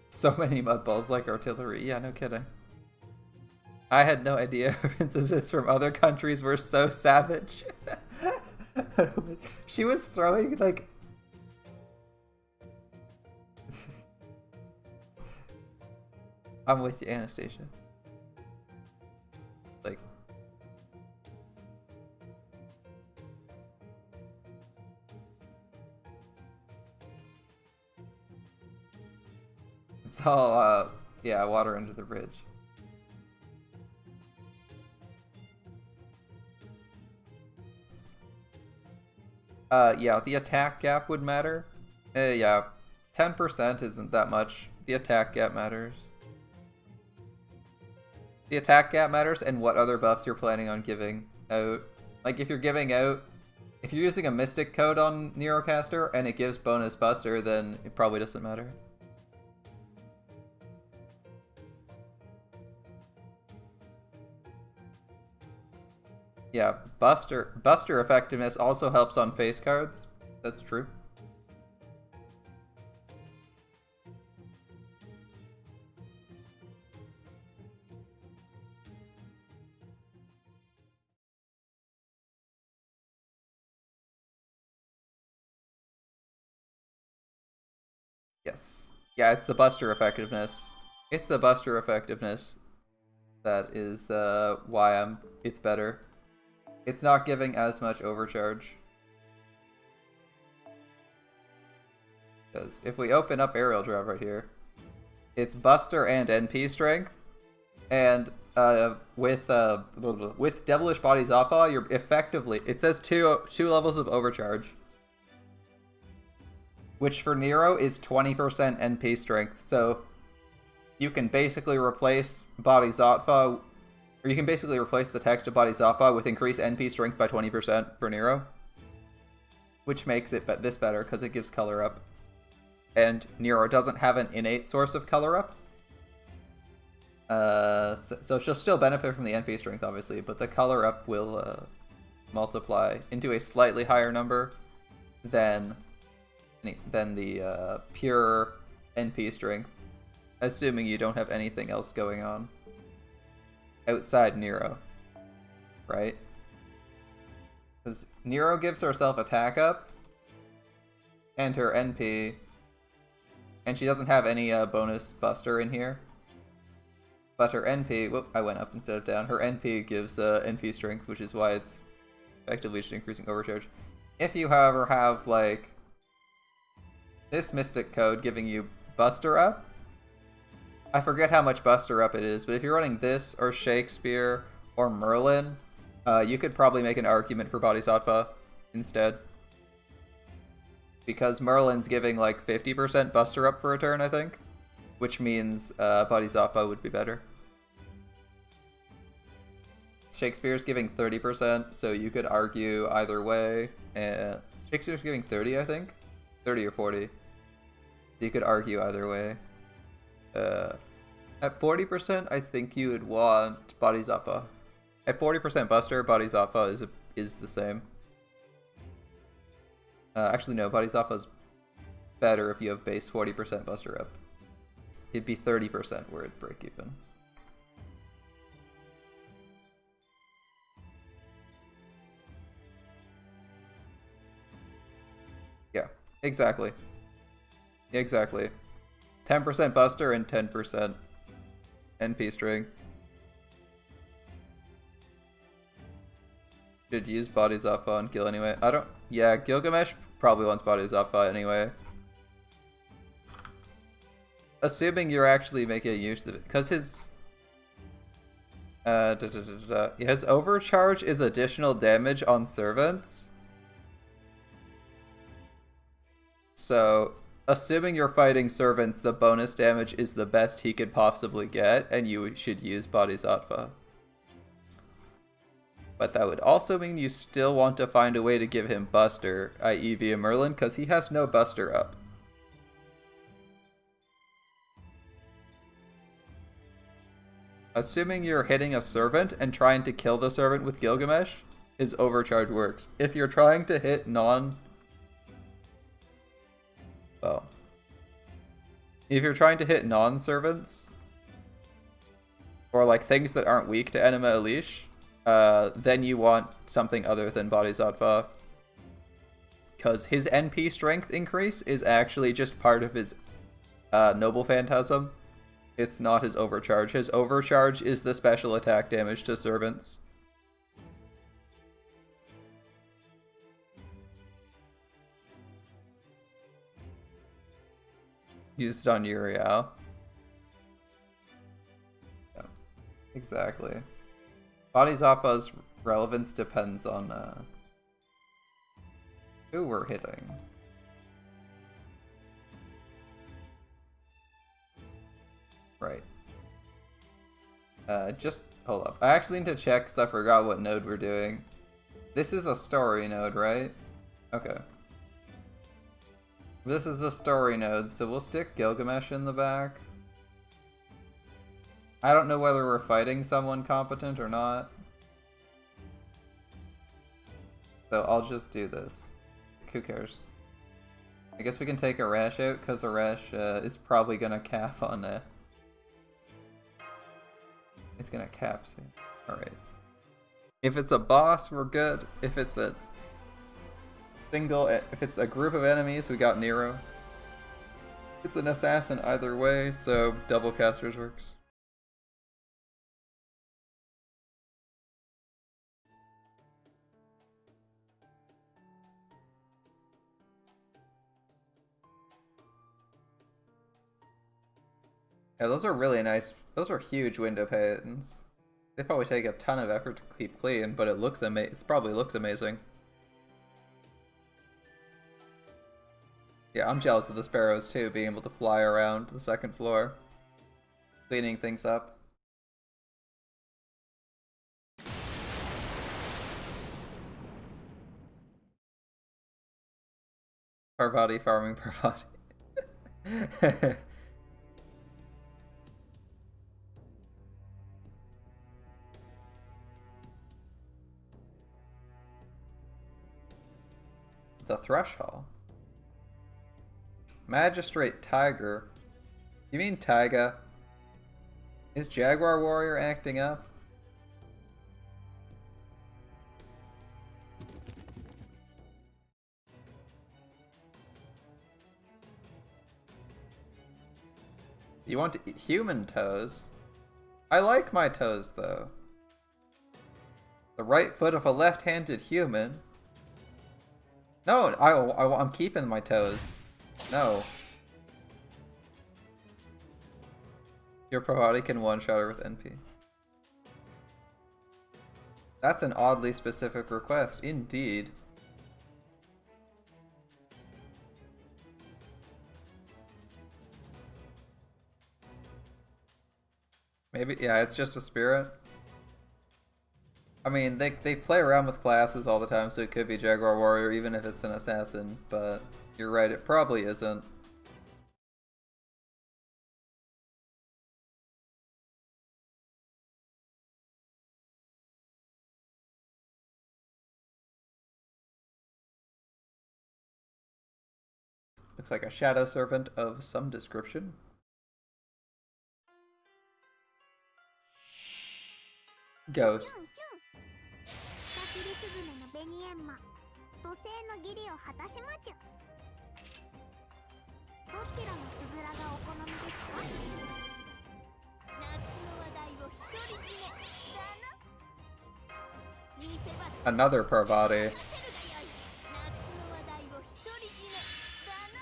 So many mud balls like artillery. Yeah, no kidding. I had no idea princesses from other countries were so savage. She was throwing, like... I'm with you, Anastasia. Like... It's all, yeah, water under the bridge. Yeah, the attack gap would matter. Yeah, 10% isn't that much. The attack gap matters. The attack gap matters and what other buffs you're planning on giving out. Like, if you're giving out... If you're using a Mystic Code on Nerocaster and it gives bonus Buster, then it probably doesn't matter. Yeah, Buster effectiveness also helps on face cards. That's true. Yes. Yeah, it's the Buster effectiveness. It's the Buster effectiveness that is why it's better. It's not giving as much overcharge. Because if we open up Aerial Drive right here, it's Buster and NP strength, and with Devilish Bodhisattva, you're effectively, it says two levels of overcharge, which for Nero is 20% NP strength. So you can basically replace Bodhisattva. Or you can basically replace the text of Bodhisattva with increased NP strength by 20% for Nero. Which makes it this better, because it gives color up. And Nero doesn't have an innate source of color up. So she'll still benefit from the NP strength, obviously, but the color up will multiply into a slightly higher number than the pure NP strength. Assuming you don't have anything else going on outside Nero, right? Because Nero gives herself attack up and her NP, and she doesn't have any bonus Buster in here. But her NP, whoop, I went up instead of down. Her NP gives NP strength, which is why it's effectively just increasing overcharge. If you, however, have, like, this Mystic Code giving you Buster Up, I forget how much Buster Up it is, but if you're running this, or Shakespeare, or Merlin, you could probably make an argument for Bodhisattva instead. Because Merlin's giving, like, 50% Buster Up for a turn, I think. Which means Bodhisattva would be better. Shakespeare's giving 30%, so you could argue either way. And Shakespeare's giving 30, I think? 30 or 40. You could argue either way. At 40%, I think you would want Bodhisattva. At 40% Buster, Bodhisattva is the same. Actually, no, Bodhisattva's better if you have base 40% Buster Up. It'd be 30% where it'd break even. Yeah, exactly. Exactly. 10% Buster and 10% NP string. Should use Bodhisattva on Gil anyway. I don't... Yeah, Gilgamesh probably wants Bodhisattva anyway. Assuming you're actually making use of it. Because his... his overcharge is additional damage on servants. So, assuming you're fighting servants, the bonus damage is the best he could possibly get, and you should use Bodhisattva. But that would also mean you still want to find a way to give him Buster, i.e. via Merlin, because he has no Buster up. Assuming you're hitting a servant and trying to kill the servant with Gilgamesh, his overcharge works. If you're trying to hit if you're trying to hit non-servants, or like things that aren't weak to Enema Elish, then you want something other than Bodhisattva. Because his NP strength increase is actually just part of his Noble Phantasm. It's not his overcharge. His overcharge is the special attack damage to servants. Used on Uriel. Yeah, exactly. Bodhisattva's relevance depends on who we're hitting. Right. Just hold up. I actually need to check because I forgot what node we're doing. This is a story node, right? Okay. This is a story node, so we'll stick Gilgamesh in the back. I don't know whether we're fighting someone competent or not. So I'll just do this. Who cares? I guess we can take Arash out, because Arash is probably gonna cap on it. He's gonna cap soon. Alright. If it's a boss, we're good. If it's a if it's a group of enemies, we got Nero. It's an assassin either way, so double casters works. Yeah, those are really nice. Those are huge window patents. They probably take a ton of effort to keep clean, but it looks it probably looks amazing. Yeah, I'm jealous of the sparrows too, being able to fly around the second floor, cleaning things up. Parvati farming Parvati. The Thrush Hall. Magistrate Tiger. You mean Taiga? Is Jaguar Warrior acting up? You want to eat human toes? I like my toes though. The right foot of a left-handed human. No, I'm keeping my toes. No. Your Pravati can one-shot her with NP. That's an oddly specific request, indeed. Maybe, yeah, it's just a spirit. I mean, they play around with classes all the time, so it could be Jaguar Warrior even if it's an assassin, but you're right, it probably isn't. Looks like a shadow servant of some description. Ghost. 下切りスズメのベニエンマ土星の義理を果たしまちゅ。どちらのつづらがお好みでちか。夏の話題を独り占めだな。見せ場 Another Parvati. 夏の話題を独り占めだな。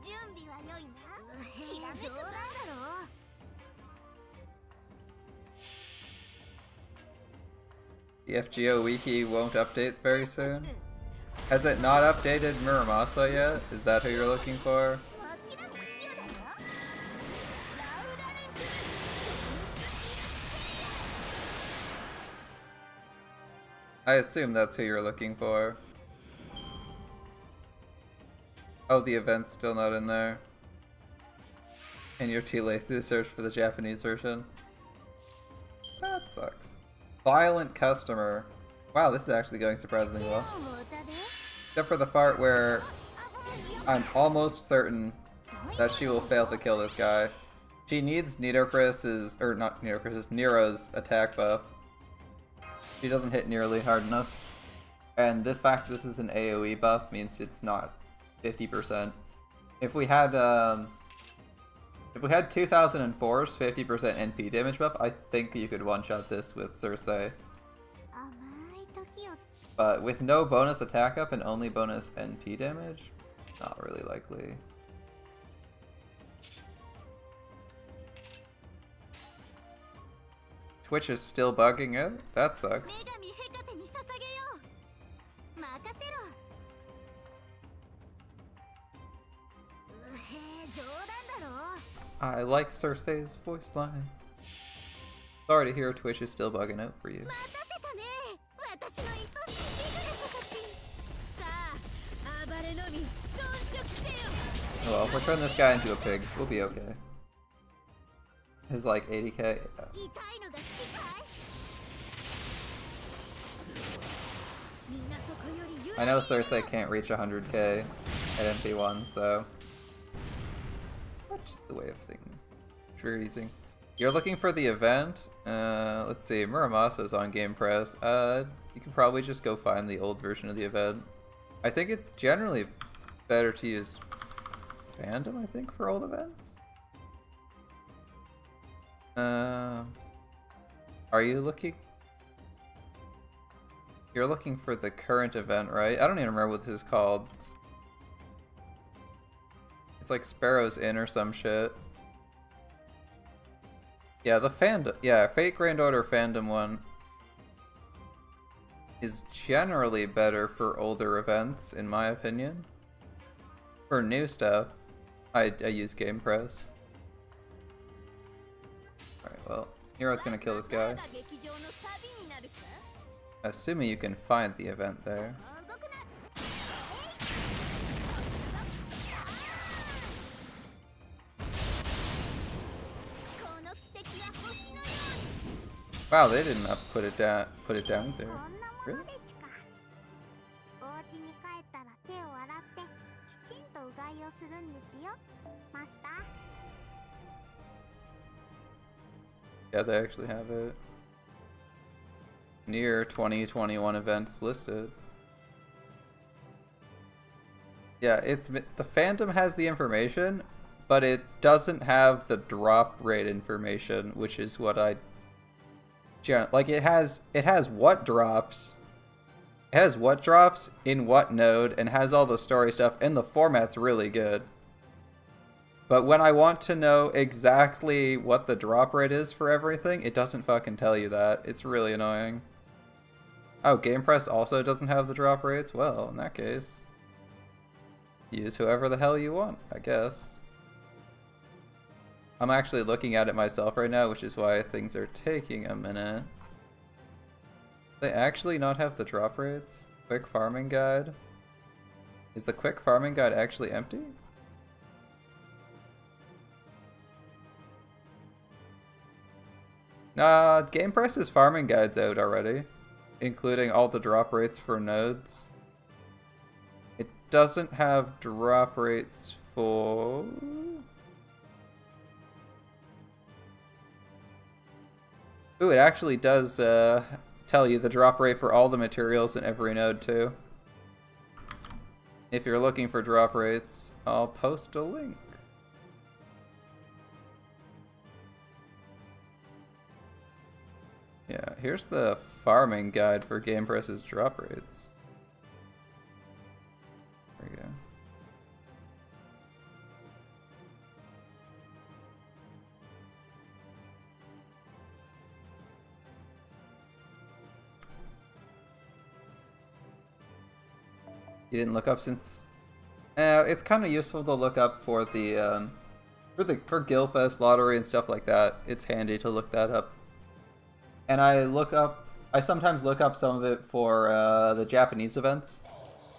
準備は良いな。冗談だろ。 The FGO wiki won't update very soon. Has it not updated Muramasa yet? Is that who you're looking for? I assume that's who you're looking for. Oh, the event's still not in there. And you're too lazy to search for the Japanese version. That sucks. Violent customer. Wow, this is actually going surprisingly well. Except for the part where I'm almost certain that she will fail to kill this guy. She needs Nidocris's, or not Nidocris's, Nero's attack buff. She doesn't hit nearly hard enough. And this fact this is an AoE buff means it's not 50%. If we had 2004's 50% NP damage buff, I think you could one-shot this with Cersei. But with no bonus attack up and only bonus NP damage, not really likely. Twitch is still bugging out? That sucks. I like Cersei's voice line. Sorry to hear Twitch is still bugging out for you. Oh well, we'll turn this guy into a pig. We'll be okay. His like 80k. Yeah. I know Cersei can't reach 100k at MP1, so that's just the way of things. True easy. You're looking for the event? Let's see. Muramasa's on Game Press. You can probably just go find the old version of the event. I think it's generally better to use fandom, I think, for old events. Are you looking? You're looking for the current event, right? I don't even remember what this is called. It's like Sparrow's Inn or some shit. Yeah, the fandom. Yeah, Fate Grand Order fandom one is generally better for older events, in my opinion. For new stuff, I use Game Press. Alright, well, Nero's gonna kill this guy. Assuming you can find the event there. Wow, they didn't put it down there. Really? Yeah, they actually have it. Near 2021 events listed. Yeah, the fandom has the information, but it doesn't have the drop rate information, which is what I Like it has what drops. It has what drops in what node and has all the story stuff, and the format's really good. But when I want to know exactly what the drop rate is for everything, it doesn't fucking tell you that. It's really annoying. Oh, GamePress also doesn't have the drop rates? Well, in that case, use whoever the hell you want, I guess. I'm actually looking at it myself right now, which is why things are taking a minute. They actually not have the drop rates? Quick farming guide? Is the quick farming guide actually empty? GamePress's farming guide's out already, including all the drop rates for nodes. It doesn't have drop rates for... Ooh, it actually does tell you the drop rate for all the materials in every node too. If you're looking for drop rates, I'll post a link. Yeah, here's the farming guide for GamePress's drop rates. There we go. You didn't look up since... it's kind of useful to look up for the for Guildfest lottery and stuff like that. It's handy to look that up. And I sometimes look up some of it for the Japanese events,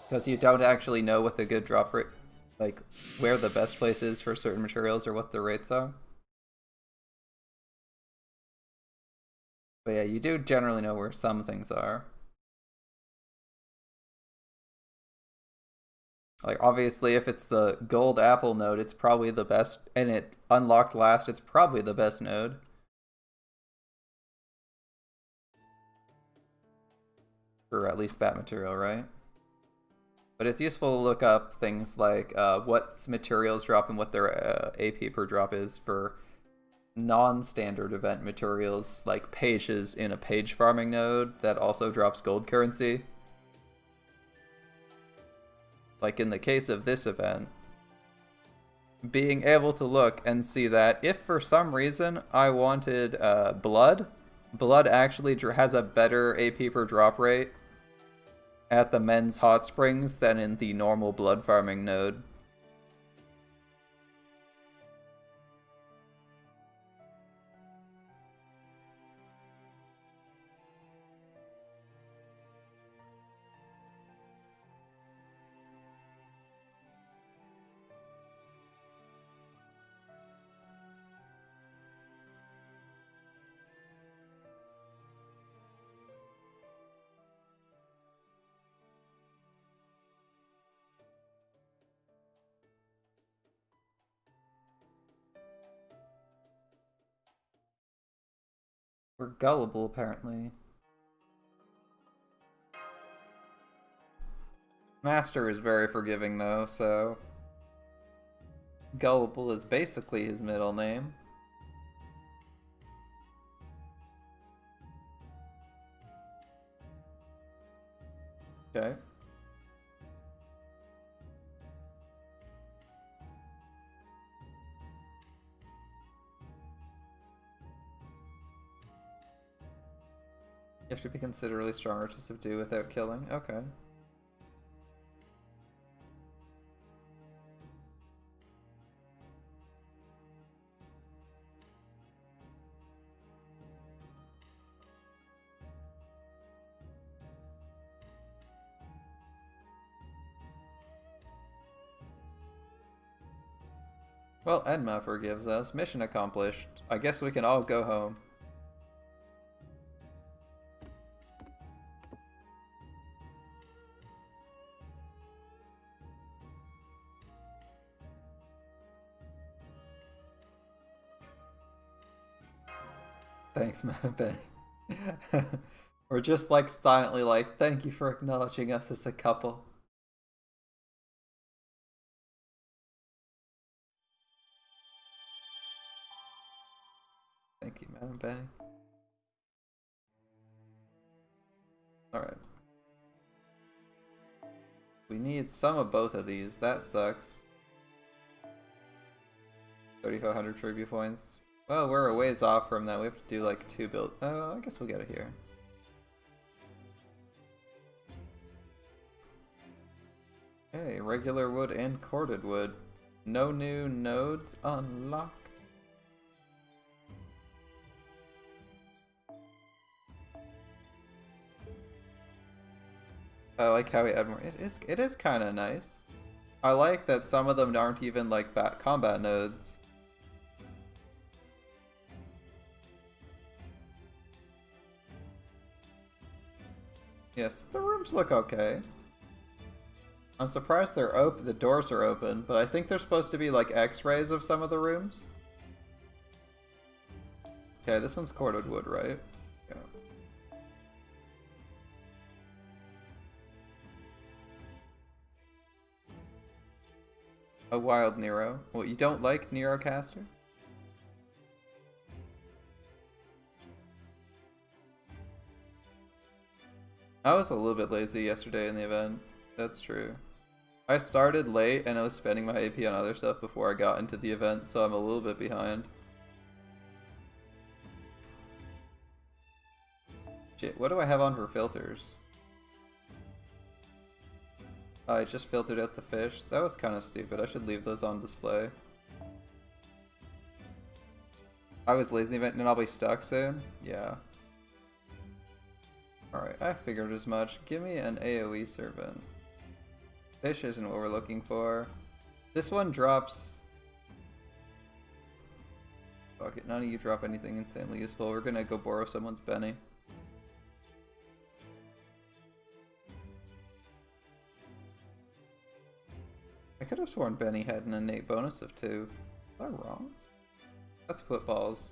because you don't actually know what the good drop rate, like where the best place is for certain materials or what the rates are. But yeah, you do generally know where some things are. Like, obviously, if it's the gold apple node, it's probably the best, and it unlocked last, it's probably the best node. For at least that material, right? But it's useful to look up things like what materials drop and what their AP per drop is for non-standard event materials, like pages in a page farming node that also drops gold currency. Like in the case of this event, being able to look and see that if for some reason I wanted blood actually has a better AP per drop rate at the men's hot springs than in the normal blood farming node. We're gullible, apparently. Master is very forgiving, though, so... Gullible is basically his middle name. Okay. You have to be considerably stronger to subdue without killing. Okay. Well, Enma forgives us. Mission accomplished. I guess we can all go home. Thanks, man, Beni. We're just like silently like, thank you for acknowledging us as a couple. Thank you, Madam Beni. Alright. We need some of both of these. That sucks. 3,500 tribute points. Well, we're a ways off from that. We have to do like 2 build. Oh, I guess we'll get it here. Okay, regular wood and corded wood. No new nodes unlocked. I like how we add more. It is kind of nice. I like that some of them aren't even like combat nodes. Yes, the rooms look okay. I'm surprised they're open. The doors are open, but I think they're supposed to be like X-rays of some of the rooms. Okay, this one's corded wood, right? Yeah. A wild Nero. Well, you don't like Nerocaster? I was a little bit lazy yesterday in the event. That's true. I started late and I was spending my AP on other stuff before I got into the event, so I'm a little bit behind. Shit, what do I have on for filters? I just filtered out the fish. That was kind of stupid. I should leave those on display. I was lazy in the event and I'll be stuck soon? Yeah. Alright, I figured as much. Give me an AoE servant. Fish isn't what we're looking for. This one drops... Fuck it, none of you drop anything insanely useful. We're gonna go borrow someone's Beni. I could have sworn Beni had an innate bonus of 2. Is that wrong? That's footballs.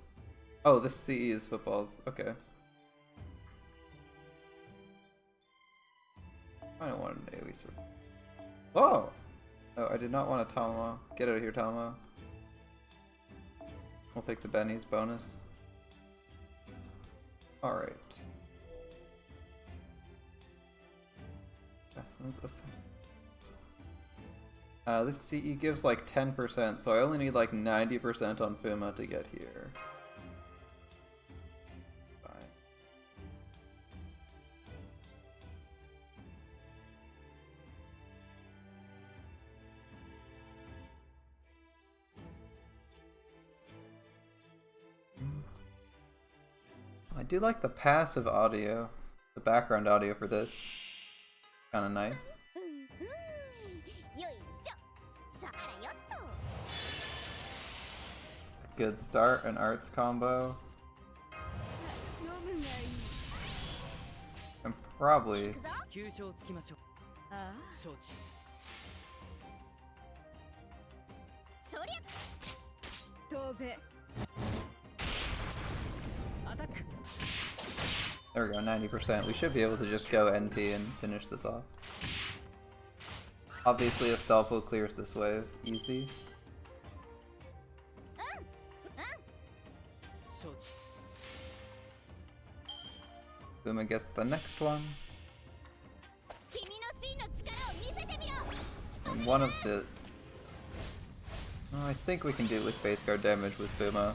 Oh, this CE is footballs. Okay. I don't want an AoE servant. Whoa! Oh, I did not want a Talma. Get out of here, Talma. We'll take the Beni's bonus. Alright. This CE gives like 10%, so I only need like 90% on Fuma to get here. I do like the passive audio, the background audio for this. Kinda nice. A good start, an arts combo. And probably... There we go, 90%. We should be able to just go NP and finish this off. Obviously, Astolfo clears this wave. Easy. Fuma gets the next one. And one of the... Oh, I think we can do it with base guard damage with Fuma.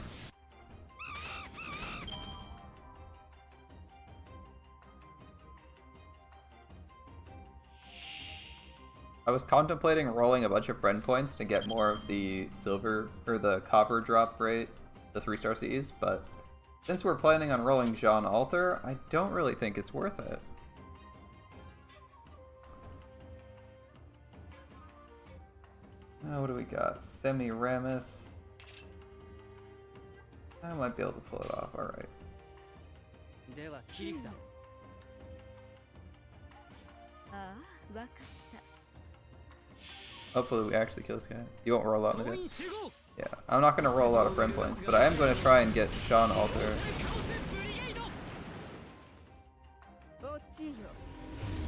I was contemplating rolling a bunch of friend points to get more of the silver, or the copper drop rate, the 3-star CEs, but since we're planning on rolling Jean Alter, I don't really think it's worth it. What do we got? Semiramis. I might be able to pull it off, alright. Hopefully we actually kill this guy. You won't roll out in a hit. Yeah, I'm not going to roll a lot of friend points, but I am going to try and get Jean Alter.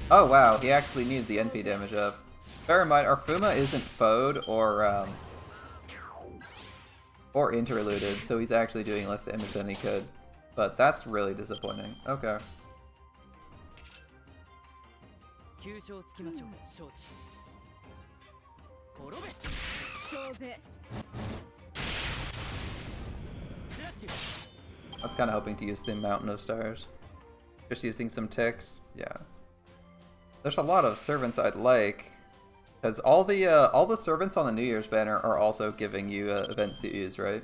Oh wow, he actually needed the NP damage up. Bear in mind, our Fuma isn't FO'd or interluded, so he's actually doing less damage than he could. But that's really disappointing. Okay. 急所をつきましょう。承知。滅べ。飛べ。 I was kind of hoping to use the Mountain of Stars. Just using some ticks, yeah. There's a lot of servants I'd like, because all the servants on the New Year's banner are also giving you event CEs, right?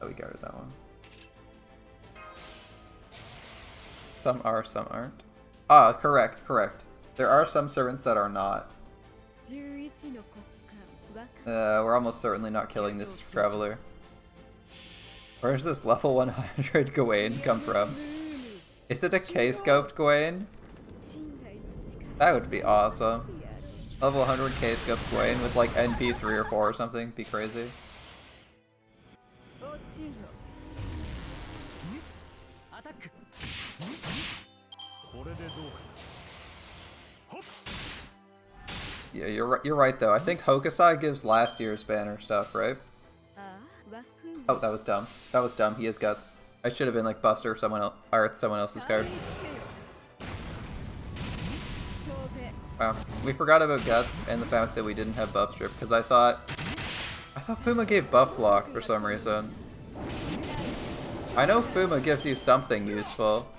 Oh, we got that one. Some are, some aren't. Ah, correct. There are some servants that are not. We're almost certainly not killing this traveler. Where's this level 100 Gawain come from? Is it a K-scoped Gawain? That would be awesome. Level 100 K-scoped Gawain with like NP 3 or 4 or something. Be crazy. Yeah, you're right though. I think Hokusai gives last year's banner stuff, right? Oh, that was dumb. That was dumb. He has guts. I should have been like Buster or someone else, or someone else's card. Wow, we forgot about guts and the fact that we didn't have buff strip because I thought Fuma gave buff block for some reason. I know Fuma gives you something useful.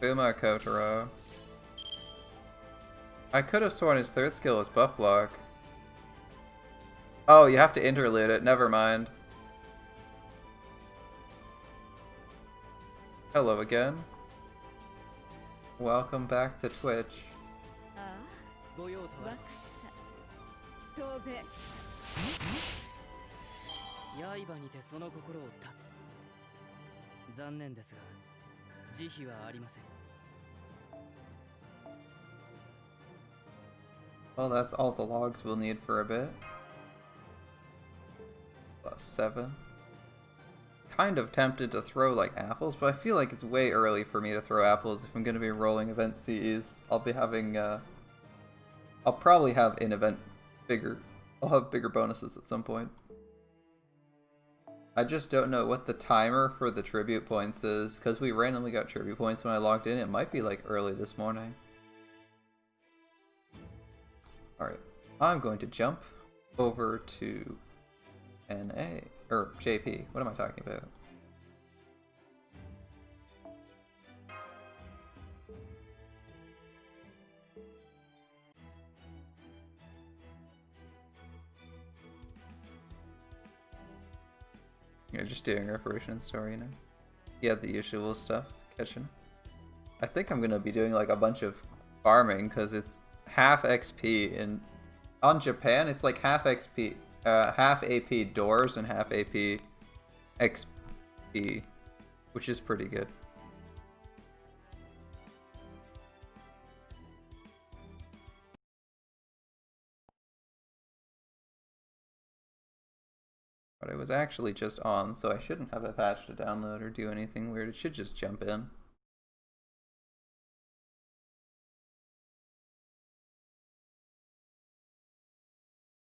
Fuma Kotaro. I could have sworn his third skill was buff block. Oh, you have to interlude it. Never mind. Hello again. Welcome back to Twitch. Well, that's all the logs we'll need for a bit. +7. Kind of tempted to throw like apples, but I feel like it's way early for me to throw apples if I'm going to be rolling event CEs. I'll be having, I'll probably have an event bigger. I'll have bigger bonuses at some point. I just don't know what the timer for the tribute points is, because we randomly got tribute points when I logged in. It might be like early this morning. Alright, I'm going to jump over to NA, or JP. What am I talking about? Yeah, just doing reparation story, you know? Yeah, the usual stuff, catching. I think I'm gonna be doing like a bunch of farming, because it's half XP, and on Japan it's like half XP, half AP doors and half AP XP, which is pretty good. But it was actually just on, so I shouldn't have a patch to download or do anything weird. It should just jump in.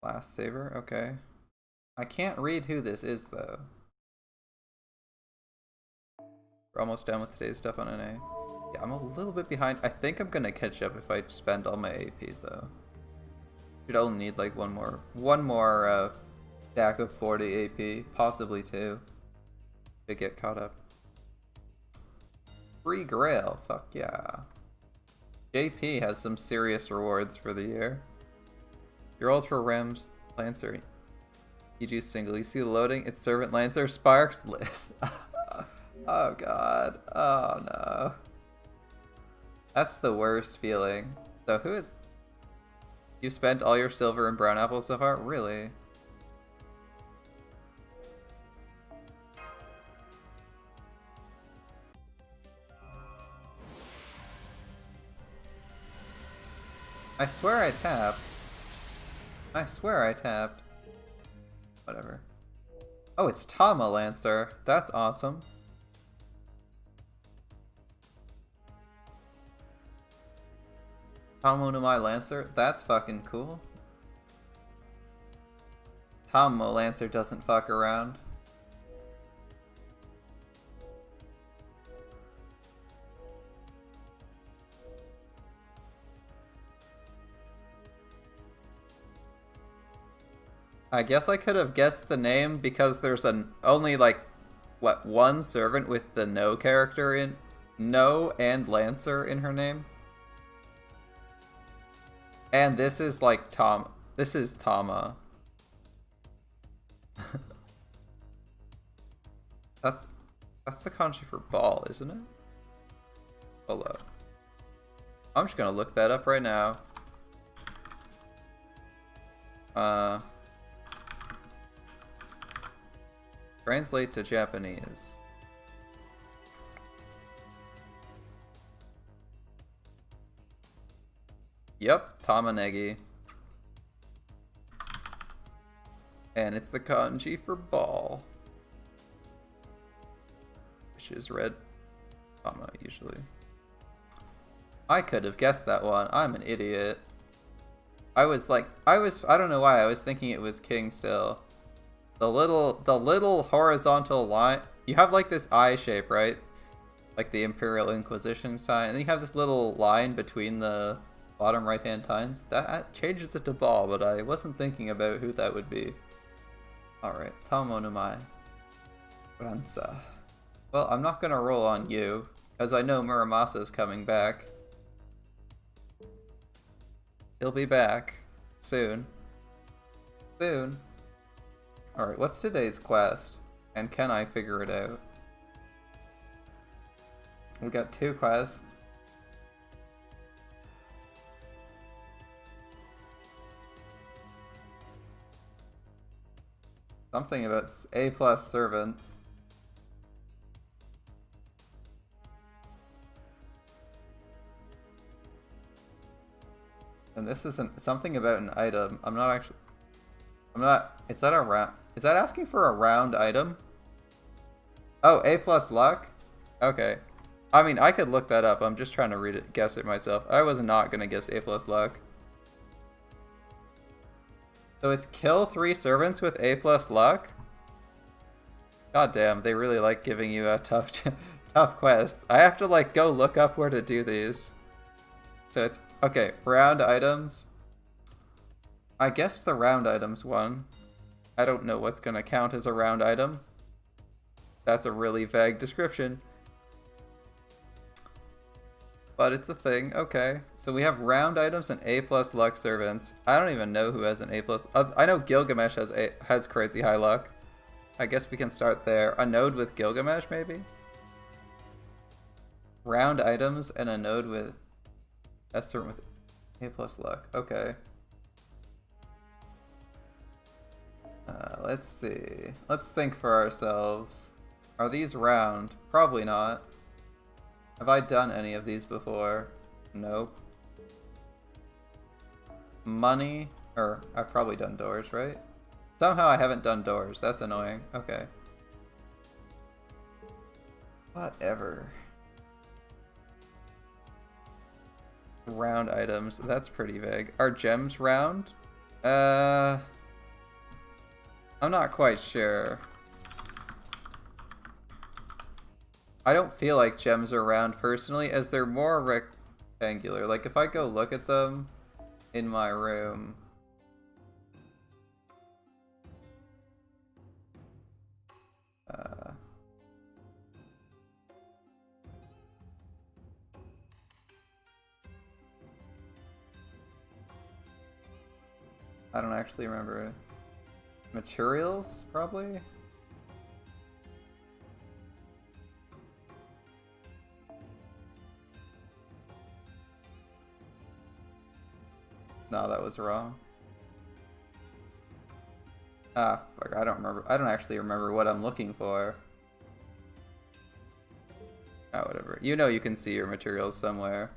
Last saver, okay. I can't read who this is though. We're almost done with today's stuff on NA. Yeah, I'm a little bit behind. I think I'm gonna catch up if I spend all my AP though. Should only need like one more stack of 40 AP, possibly 2, to get caught up. Free Grail, fuck yeah. JP has some serious rewards for the year. You're old for Rems, Lancer. You do single. You see the loading? It's Servant Lancer, Sparks, Liz. Oh god. Oh no. That's the worst feeling. So who is... You spent all your silver and brown apples so far? Really? I swear I tapped. I swear I tapped. Whatever. Oh, it's Tama Lancer. That's awesome. Tomo no Mai Lancer? That's fucking cool. Tomo Lancer doesn't fuck around. I guess I could have guessed the name because there's only like what, one servant with the No character in No and Lancer in her name. And this is like this is Tama. That's the kanji for ball, isn't it? Hold up. I'm just gonna look that up right now. Translate to Japanese. Yep, Tamanegi. And it's the kanji for ball. Which is red. Tama, usually. I could have guessed that one. I'm an idiot. I don't know why, I was thinking it was King still. The little horizontal line, you have like this eye shape, right? Like the Imperial Inquisition sign, and then you have this little line between the bottom right hand tines. That changes it to ball, but I wasn't thinking about who that would be. Alright, Tomo no Mai Ransa. Well, I'm not gonna roll on you, as I know Muramasa's coming back. He'll be back. Soon. Soon. Alright, what's today's quest? And can I figure it out? We got 2 quests. Something about A+ servants. And this isn't something about an item. Is that asking for a round item? Oh, A+ luck? Okay. I mean, I could look that up. I'm just trying to guess it myself. I was not gonna guess A+ luck. So it's kill 3 servants with A+ luck? God damn, they really like giving you a tough quests. I have to like go look up where to do these. So it's, okay, round items. I guess the round items one. I don't know what's gonna count as a round item. That's a really vague description. But it's a thing, okay. So we have round items and A+ luck servants. I don't even know who has an A+. I know Gilgamesh has crazy high luck. I guess we can start there. A node with Gilgamesh, maybe? Round items and a node with a servant with A+ luck. Okay. Let's see. Let's think for ourselves. Are these round? Probably not. Have I done any of these before? Nope. Money? Or, I've probably done doors, right? Somehow I haven't done doors. That's annoying. Okay. Whatever. Round items. That's pretty vague. Are gems round? I'm not quite sure. I don't feel like gems are round personally, as they're more rectangular. Like if I go look at them in my room. I don't actually remember. Materials, probably? No, that was wrong. Ah, fuck, I don't remember. I don't actually remember what I'm looking for. Oh, whatever. You know you can see your materials somewhere.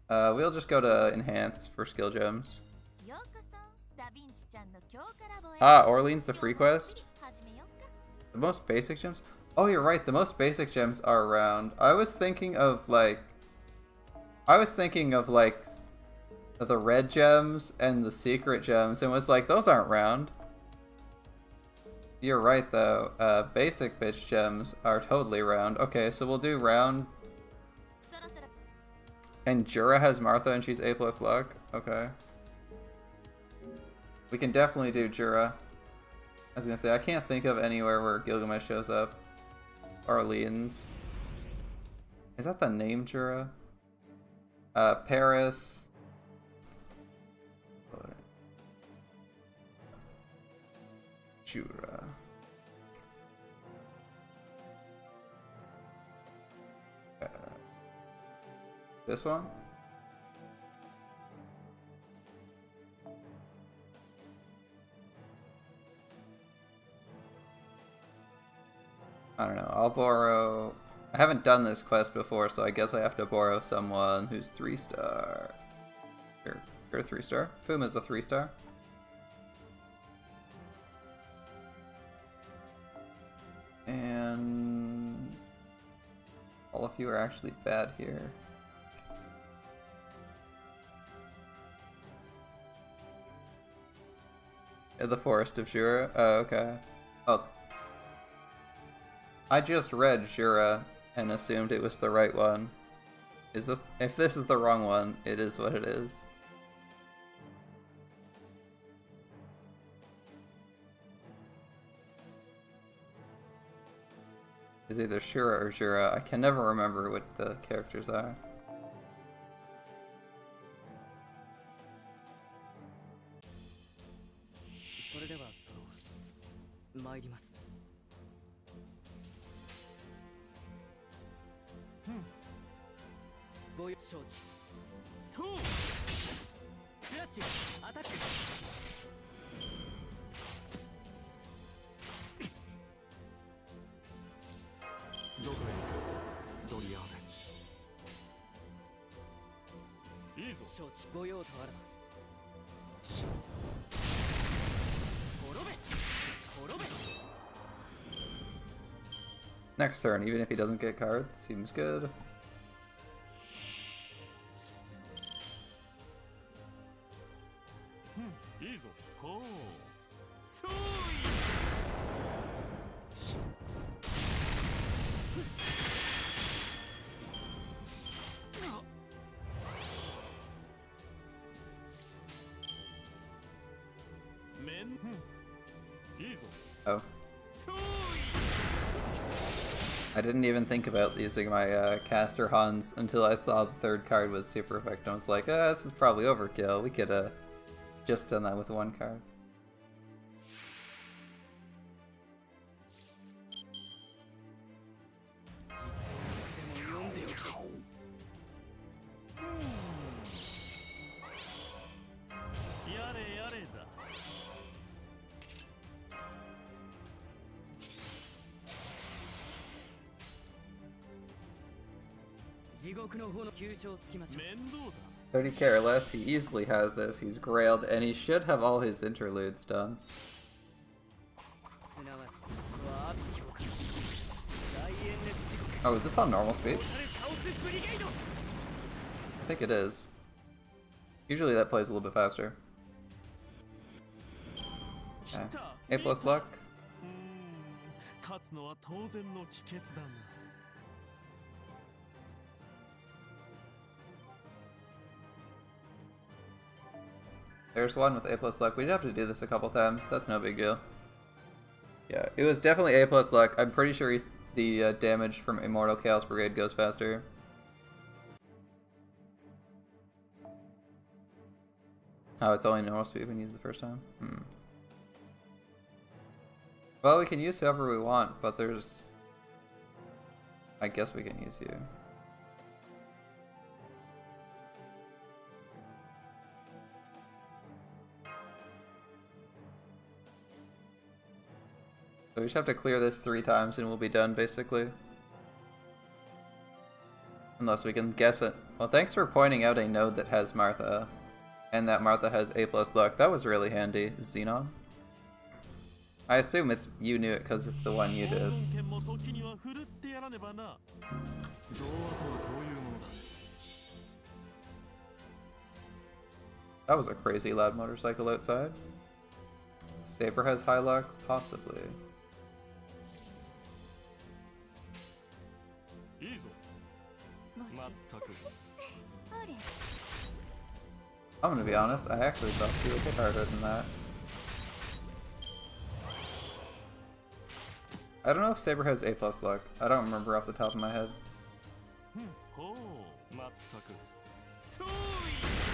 We'll just go to Enhance for skill gems. Ah, Orleans the free quest? The most basic gems? Oh, you're right, the most basic gems are round. I was thinking of like the red gems and the secret gems and was like, those aren't round. You're right though, basic bitch gems are totally round. Okay, so we'll do round. And Jura has Martha and she's A+ luck? Okay. We can definitely do Jura. I was gonna say, I can't think of anywhere where Gilgamesh shows up. Orleans. Is that the name Jura? Paris. Jura. This one? I don't know. I'll borrow... I haven't done this quest before, so I guess I have to borrow someone who's 3-star. You're 3-star? Fuma's a 3-star. And... all of you are actually bad here. The Forest of Jura? Oh, okay. Oh. I just read Jura and assumed it was the right one. Is this... if this is the wrong one, it is what it is. It's either Shura or Jura. I can never remember what the characters are. Next turn, even if he doesn't get cards, seems good. Oh. I didn't even think about using my caster Hans until I saw the third card was super effective. I was like, this is probably overkill. We could just done that with one card. $30k or less, he easily has this. He's grailed, and he should have all his interludes done. Oh, is this on normal speed? I think it is. Usually that plays a little bit faster. Okay. A+ luck. There's one with A+ luck. We'd have to do this a couple times. That's no big deal. Yeah, it was definitely A+ luck. I'm pretty sure the damage from Immortal Chaos Brigade goes faster. Oh, it's only normal speed when you use the first time? Well, we can use whoever we want, but there's... I guess we can use you. So we just have to clear this 3 times and we'll be done, basically. Unless we can guess it. Well, thanks for pointing out a node that has Martha. And that Martha has A+ luck. That was really handy, Xenon. I assume you knew it because it's the one you did. That was a crazy loud motorcycle outside. Saber has high luck? Possibly. I'm gonna be honest, I actually thought she would hit harder than that. I don't know if Saber has A+ luck. I don't remember off the top of my head.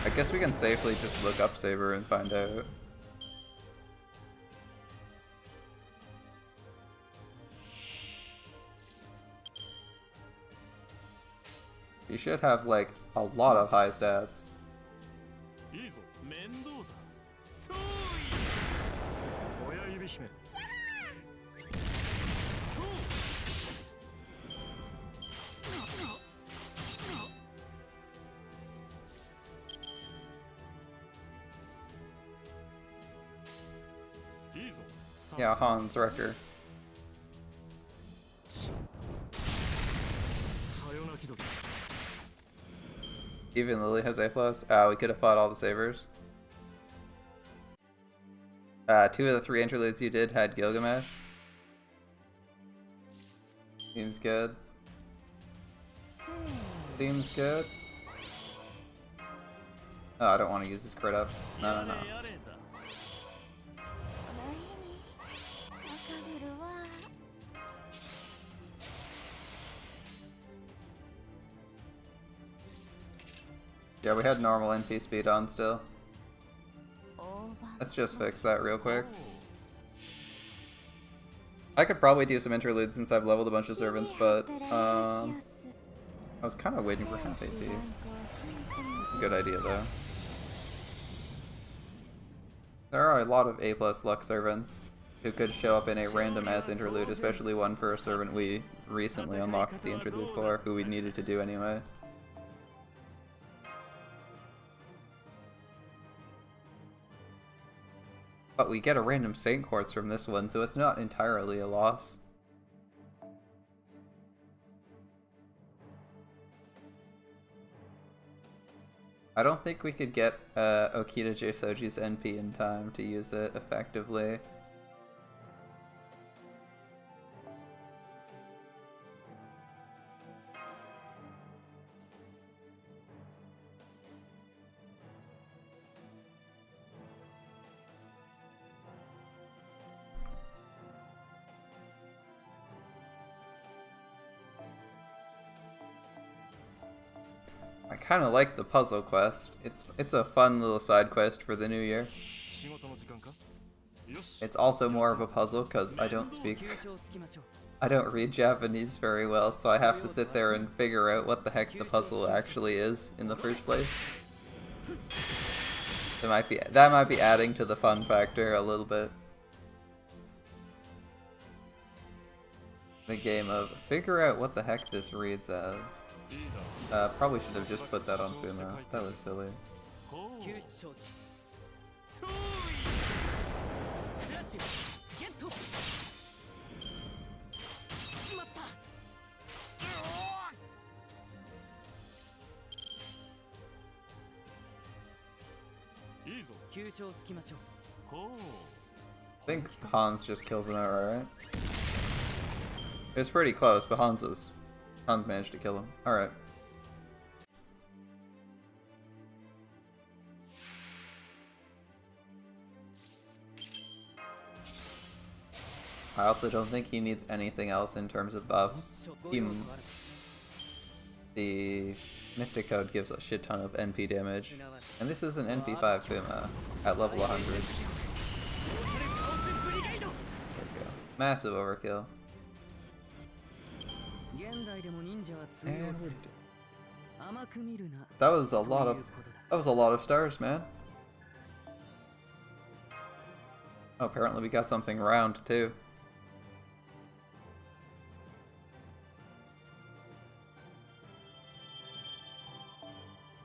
I guess we can safely just look up Saber and find out. You should have like a lot of high stats. Yeah, Hans Wrecker. Even Lily has A+. We could have fought all the Sabers. 2 of the 3 interludes you did had Gilgamesh. Seems good. Seems good. Oh, I don't want to use this crit up. No, no, no. Yeah, we had normal NP speed on still. Let's just fix that real quick. I could probably do some interludes since I've leveled a bunch of servants, but I was kind of waiting for half AP. It's a good idea though. There are a lot of A+ luck servants who could show up in a random ass interlude, especially one for a servant we recently unlocked the interlude for, who we needed to do anyway. But we get a random Saint Quartz from this one, so it's not entirely a loss. I don't think we could get Okita J Soji's NP in time to use it effectively. I kind of like the puzzle quest. It's a fun little side quest for the new year. It's also more of a puzzle because I don't read Japanese very well, so I have to sit there and figure out what the heck the puzzle actually is in the first place. That might be adding to the fun factor a little bit. The game of figure out what the heck this reads as. Probably should have just put that on Fuma. That was silly. I think Hans just kills him outright, right? It was pretty close, but Hans managed to kill him. Alright. I also don't think he needs anything else in terms of buffs. The Mystic Code gives a shit ton of NP damage. And this is an NP5 Fuma at level 100. There we go. Massive overkill. And that was a lot of stars, man. Oh, apparently we got something round too.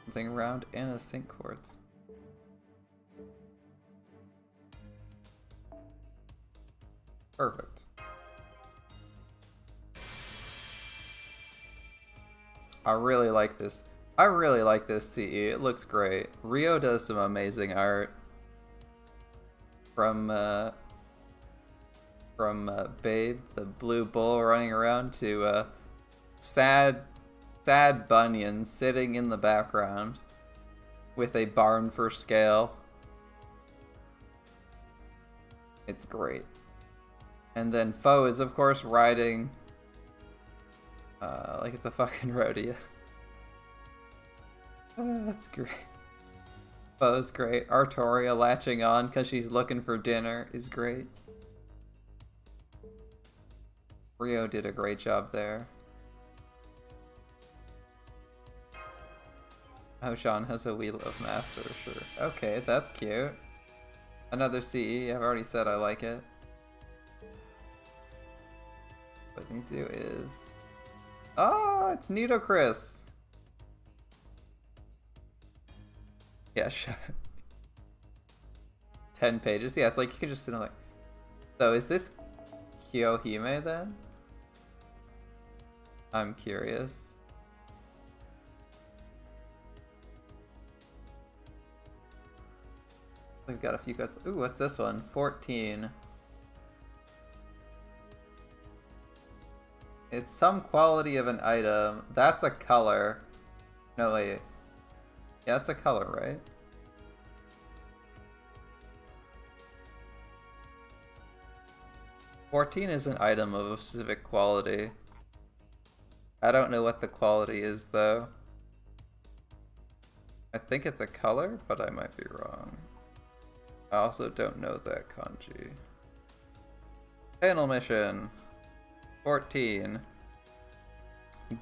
Something round and a Saint Quartz. Perfect. I really like this I really like this CE. It looks great. Rio does some amazing art. From Babe, the blue bull running around, to sad Bunyan sitting in the background with a barn for scale. It's great. And then Foe is of course riding like it's a fucking rodeo. That's great. Foe's great. Artoria latching on because she's looking for dinner is great. Rio did a great job there. Hoshan has a Wheel of Master, sure. Okay, that's cute. Another CE, I've already said I like it. What I need to do is... Oh, it's Nitocris! Yeah, shut up. 10 pages. Yeah, it's like you can just sit on like... So is this Kyohime then? I'm curious. We've got a few guys. Ooh, what's this one? 14. It's some quality of an item. That's a color. No, wait. Yeah, it's a color, right? $14 is an item of a specific quality. I don't know what the quality is, though. I think it's a color, but I might be wrong. I also don't know that kanji. Panel mission. 14.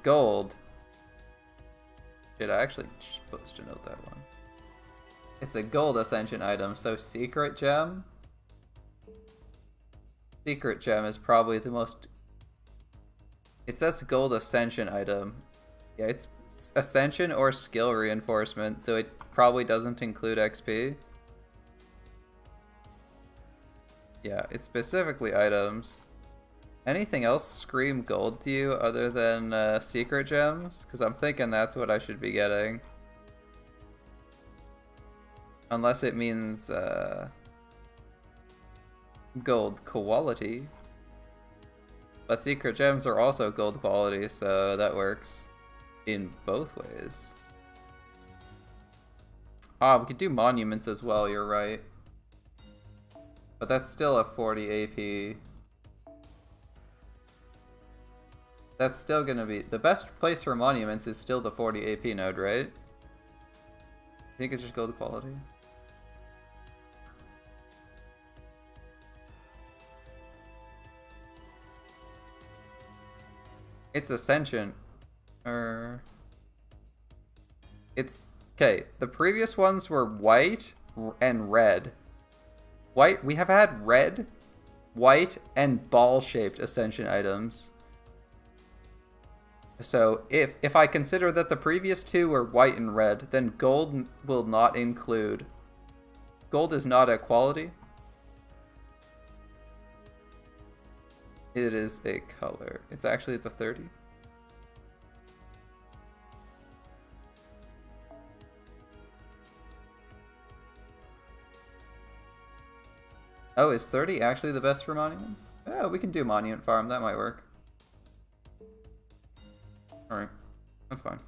Gold. Shit, I actually supposed to know that one. It's a gold ascension item, so secret gem? Secret gem is probably the most... It says gold ascension item. Yeah, it's ascension or skill reinforcement, so it probably doesn't include XP. Yeah, it's specifically items. Anything else scream gold to you other than secret gems? Because I'm thinking that's what I should be getting. Unless it means gold quality. But secret gems are also gold quality, so that works in both ways. Ah, we could do monuments as well, you're right. But that's still a 40 AP. That's still gonna be... The best place for monuments is still the 40 AP node, right? I think it's just gold quality. It's Ascension. It's... Okay, the previous ones were white and red. White, we have had red, white, and ball-shaped Ascension items. So if I consider that the previous two were white and red, then gold will not include. Gold is not a quality. It is a color. It's actually the 30. Oh, is 30 actually the best for monuments? Oh, we can do monument farm. That might work. Alright. That's fine.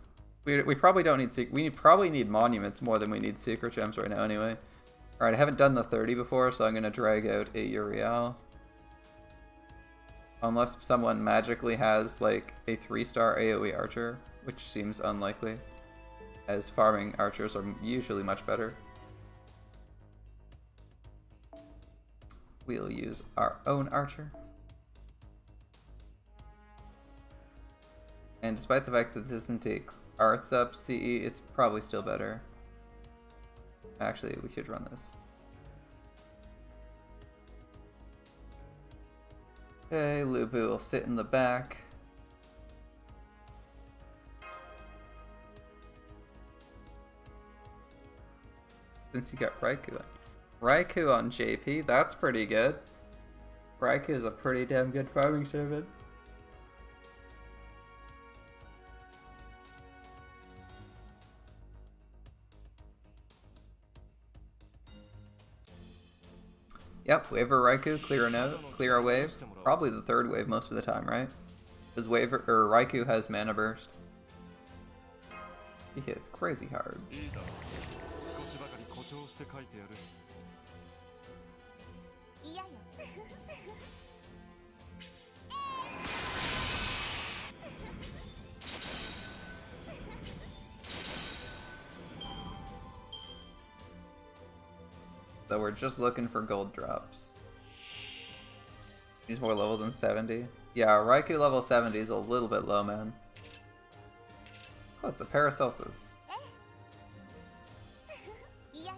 We probably don't need... We probably need monuments more than we need secret gems right now anyway. Alright, I haven't done the 30 before, so I'm going to drag out a Uriel. Unless someone magically has, like, a 3-star AoE archer, which seems unlikely, as farming archers are usually much better. We'll use our own archer. And despite the fact that this isn't a arts up CE, it's probably still better. Actually, we should run this. Okay, Lubu will sit in the back. Since you got Raikou on. Raikou on JP, that's pretty good. Raikou is a pretty damn good farming servant. Yep, Waver Raikou, clear a wave. Probably the third wave most of the time, right? Because Raikou has Mana Burst. He hits crazy hard. 少しばかり誇張して書いてやる。嫌よ So we're just looking for gold drops. He's more level than 70. Yeah, Raikou level 70 is a little bit low, man. Oh, it's a Paracelsus. 嫌よ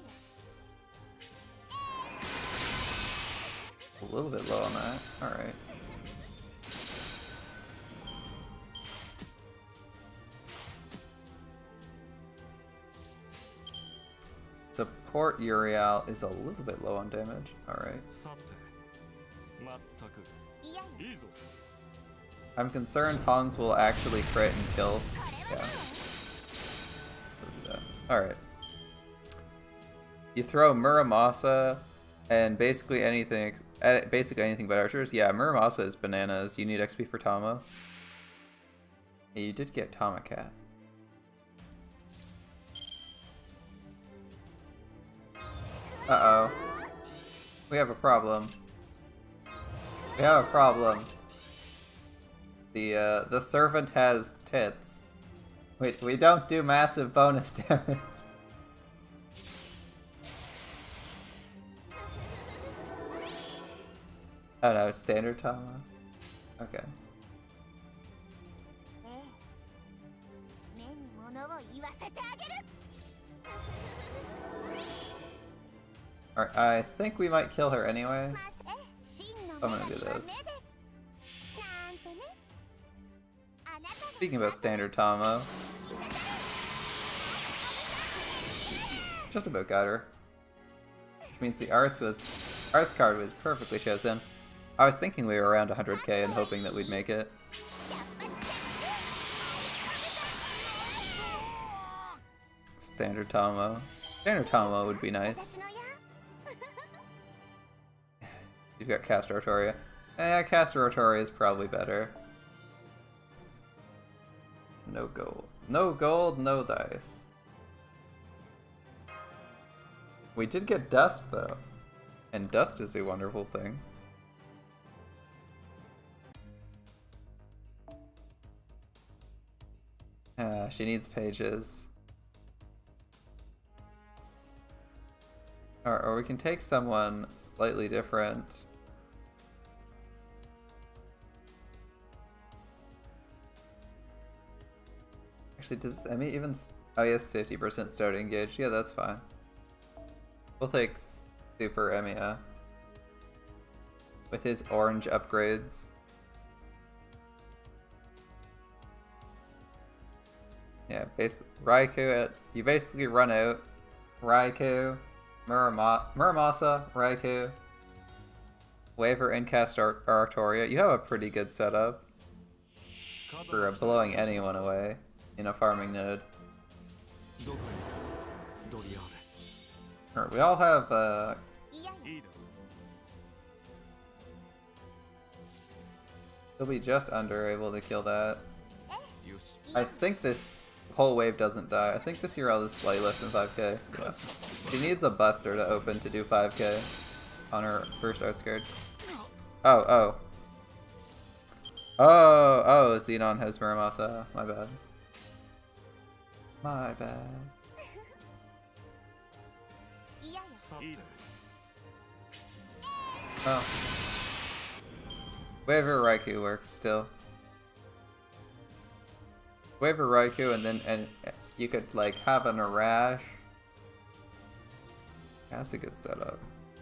A little bit low on that. Alright. Support Uriel is a little bit low on damage. Alright. さて、まったく嫌よ いいぞ。 I'm concerned Hans will actually crit and kill. Yeah. Alright. You throw Muramasa and basically anything but archers. Yeah, Muramasa is bananas. You need XP for Tama. Yeah, you did get Tamacat. Uh-oh. We have a problem. We have a problem. The servant has tits. Wait, we don't do massive bonus damage. Oh no, standard Tama. Okay. ええ目に物を言わせてあげる Alright, I think we might kill her anyway. まず真の I'm gonna 女 do 神は this. 目でなんてねあなたが Speaking about standard Tama. Just about got her. Which means the arts card was perfectly chosen. I was thinking we were around 100k and hoping that we'd make it. Standard Tama. Standard Tama would be nice. 私のや You've got Caster Rotoria. Caster Rotoria is probably better. No gold. No gold, no dice. We did get dust though. And dust is a wonderful thing. She needs pages. Or we can take someone slightly different. Actually, does Emmy even... Oh, he has 50% starting engage. Yeah, that's fine. We'll take Super Emiya. With his orange upgrades. Yeah, Raikou, you basically run out. Raikou, Muramasa, Raikou, Waver, and cast Artoria. You have a pretty good setup for blowing anyone away in a farming node. どこへドリアー Alright, we all have 嫌よ ベ。いいだろ we'll be just under able to kill that. う。よし。 I think this whole wave doesn't die. I think this URL is slightly less than 5k. Yeah. She needs a buster to open to do 5k on her first art scared. Oh. Xenon has Muramasa. My bad. My bad. 嫌よ さて、 Oh. Waver Raikou works still. Waver Raikou and you could like have an Arash. That's a good setup.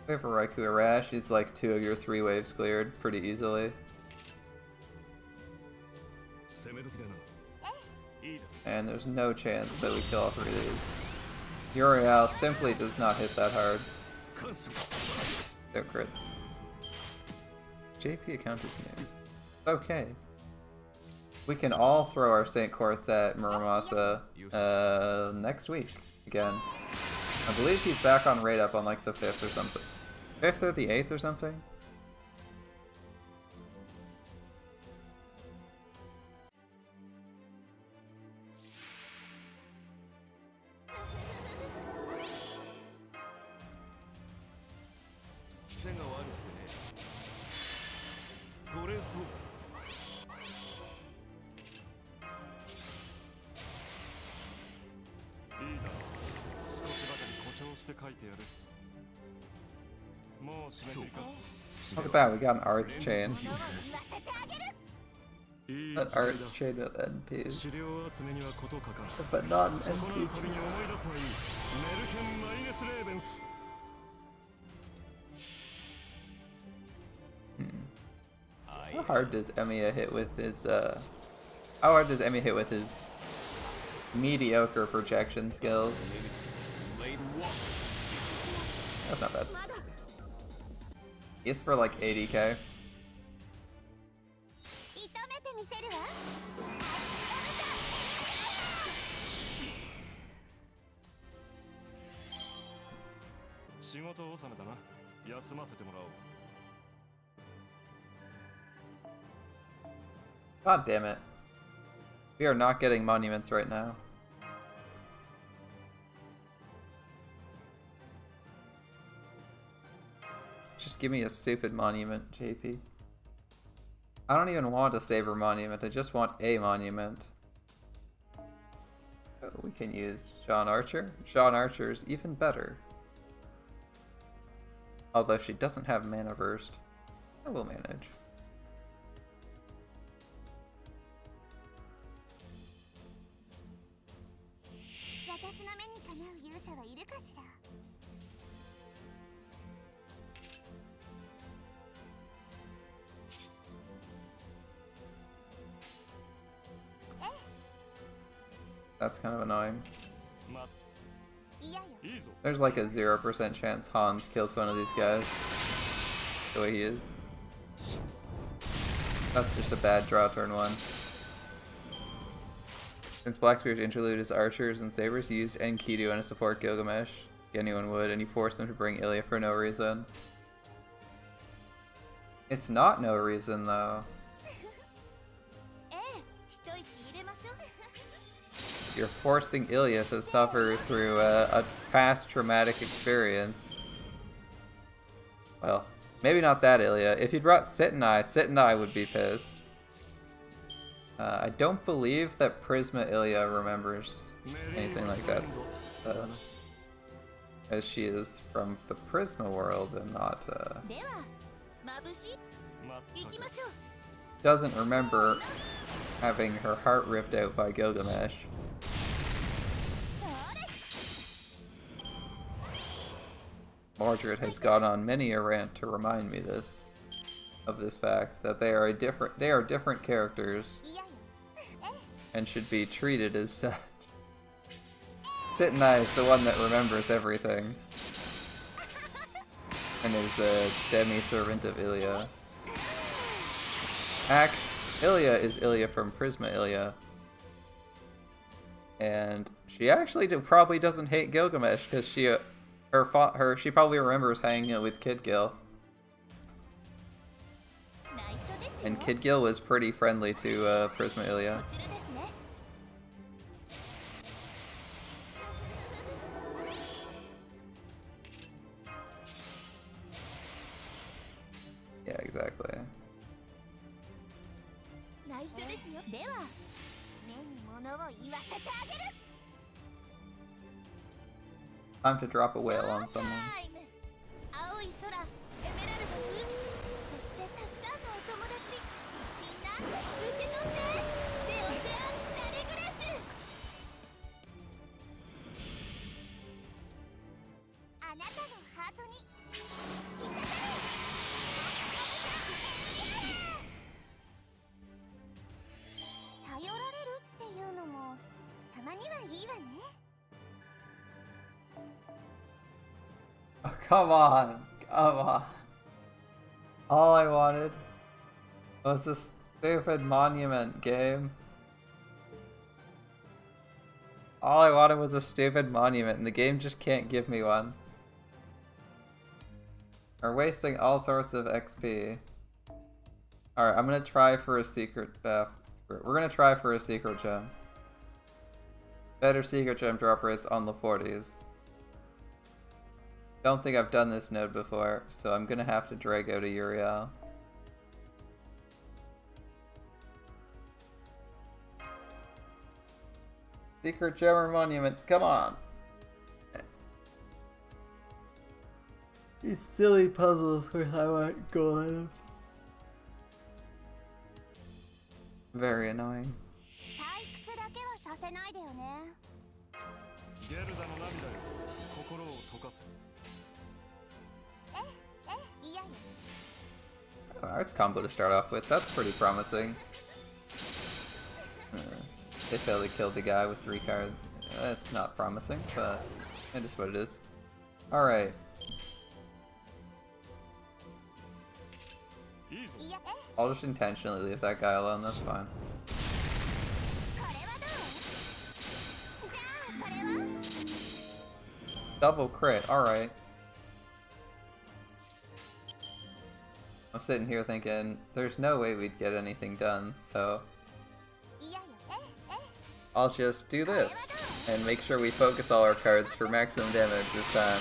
Waver Raikou Arash is like 2 of your 3 waves cleared pretty easily. 攻め時だな。いいだ And there's no chance that we kill all 3 of these. Uriel simply does not hit that hard. ろ。感謝。 No crits. JP account is new. Okay. We can all throw our Saint Quartz at Muramasa next week again. I believe he's back on raid up on like the 5th or something. 5th or the 8th or something? Look at that, we got an arts chain. An arts chain with NPs. But not an NP. How hard does Emiya hit with his how hard does Emiya hit with his mediocre projection skills? That's not bad. It's for like 80k. God damn it. We are not getting monuments right now. Just give me a stupid monument, JP. I don't even want a Saber monument, I just want a monument. Oh, we can use Sean Archer. Sean Archer is even better. Although she doesn't have mana burst. I will manage. That's kind of annoying. There's like a 0% chance Hans kills one of these guys. The way he is. That's just a bad draw turn 1. Since Blackspear's interlude is archers and sabers, he used Enkidu and a support Gilgamesh. Anyone would, and he forced them to bring Ilya for no reason. It's not no reason though. You're forcing Ilya to suffer through a past traumatic experience. Well, maybe not that Ilya. If you brought Sit-and-I would be pissed. I don't believe that Prisma Ilya remembers anything like that. As she is from the Prisma world and not, doesn't remember having her heart ripped out by Gilgamesh. Mordred has gone on many a rant to remind me of this fact, that they are different characters and should be treated as such. Sit-and-I is the one that remembers everything and is a demi-servant of Ilya. Ilya is Ilya from Prisma Ilya, and she actually probably doesn't hate Gilgamesh because she probably remembers hanging out with Kid Gil. And Kid Gil was pretty friendly to Prisma Ilya. Yeah, exactly. Time to drop a whale on someone. Oh, come on. Come on. All I wanted was this stupid monument game. All I wanted was a stupid monument, and the game just can't give me one. are wasting all sorts of XP. Alright, I'm gonna try for a secret. We're gonna try for a secret gem. Better secret gem drop rates on the 40s. Don't think I've done this node before, so I'm gonna have to drag out a Uriel. Secret gem or monument, come on! These silly puzzles for how I go items. Very annoying. 退屈だけはさせないでよね。ゲルダの涙よ心を溶かせ。いやよ。Oh, arts combo to start off with, that's pretty promising. They failed to kill the guy with 3 cards. That's not promising, but it is what it is. Alright. いいぞ。いや、 I'll just intentionally leave that guy alone, that's fine. これはどう？じゃあこれは？ Double crit, alright. I'm sitting here thinking, there's no way we'd get anything done, so いやよ。I'll just do this and make sure we focus all our cards for maximum damage this time.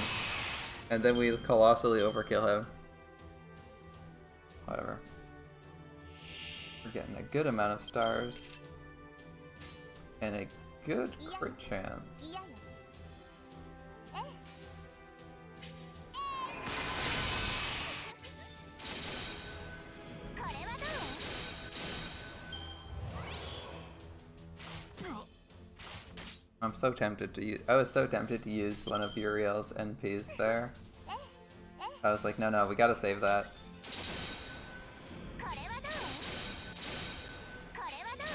And then we colossally overkill him. Whatever. We're getting a good amount of stars. And a good crit chance. いやよ。これはどう？ I'm so tempted to use. I was so tempted to use one of Uriel's NPs there. I was like, no, we gotta save that. これはどう？これはどう？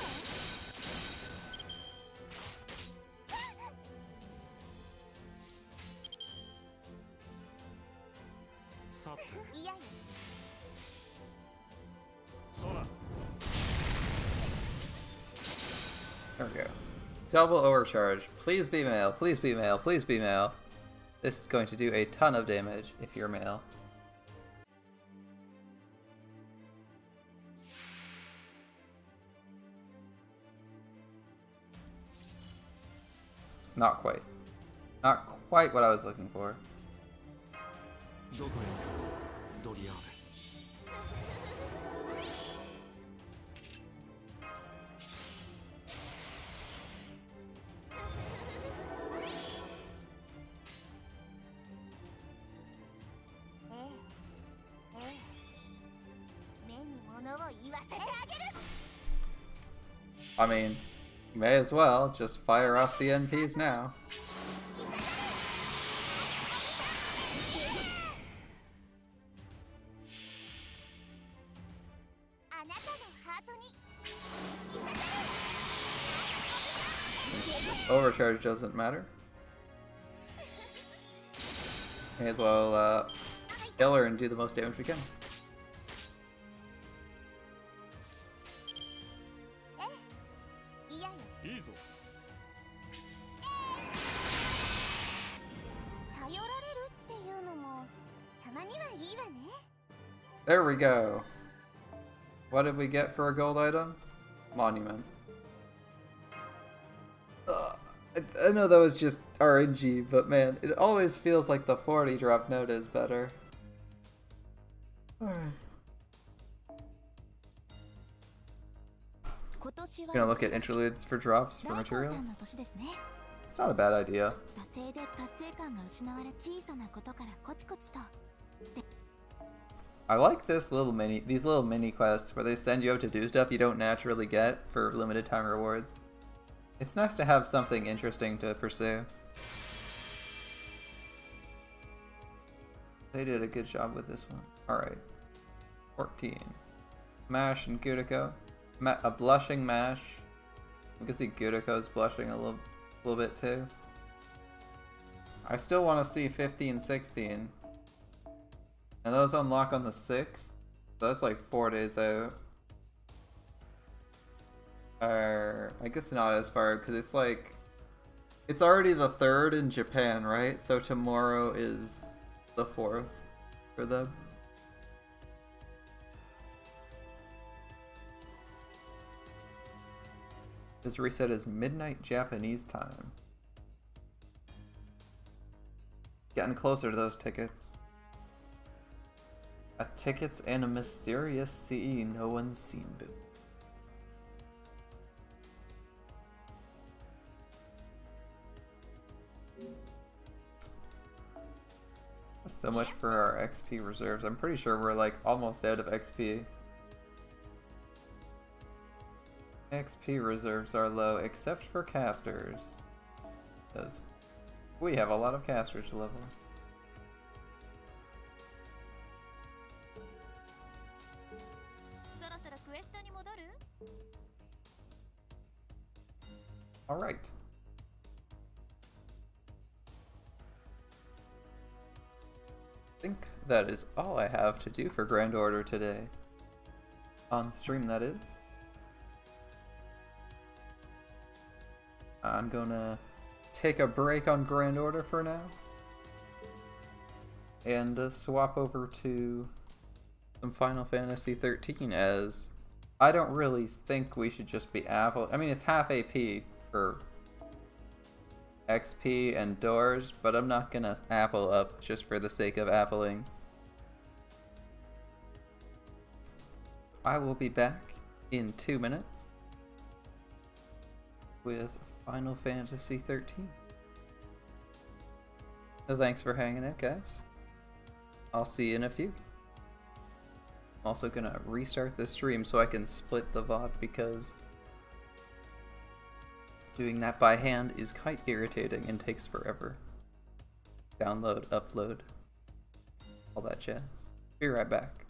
さて、いやよ。空。 There we go. Double overcharge. Please be male, please be male, please be male. This is going to do a ton of damage if you're male. Not quite. Not quite what I was looking for. どこへ行くドリアーレ。目に物を言わせてあげる。 I mean, may as well just fire off the NPs now. あなたのハートに。 Overcharge doesn't matter. May as well kill her and do the most damage we can. いやよ。いいぞ。頼られるっていうのもたまにはいいわね。 There we go. What did we get for a gold item? Monument. I know that was just RNG, but man, it always feels like the 40 drop node is better. Alright. Gonna look at interludes for drops for materials? It's not a bad idea. I like these little mini quests where they send you out to do stuff you don't naturally get for limited time rewards. It's nice to have something interesting to pursue. They did a good job with this one. Alright. 14. Mash and Gudiko. A blushing Mash. We can see Gudiko's blushing a little bit too. I still want to see 15, 16. And those unlock on the 6th. So that's like 4 days out. Or I guess not as far because it's like it's already the 3rd in Japan, right? So tomorrow is the 4th. for them. This reset is midnight Japanese time. Getting closer to those tickets. Tickets and a mysterious CE no one's seen before. So much for our XP reserves. I'm pretty sure we're like almost out of XP. XP reserves are low except for casters, because we have a lot of casters to level. Alright. I think that is all I have to do for Grand Order today. On stream, that is. I'm gonna take a break on Grand Order for now. And swap over to some Final Fantasy 13, as I don't really think we should just be Apple. I mean, it's half AP for XP and doors, but I'm not gonna Apple up just for the sake of Appling. I will be back in 2 minutes with Final Fantasy 13. So thanks for hanging out, guys. I'll see you in a few. I'm also gonna restart the stream so I can split the VOD, because doing that by hand is quite irritating and takes forever. Download, upload, all that jazz. Be right back.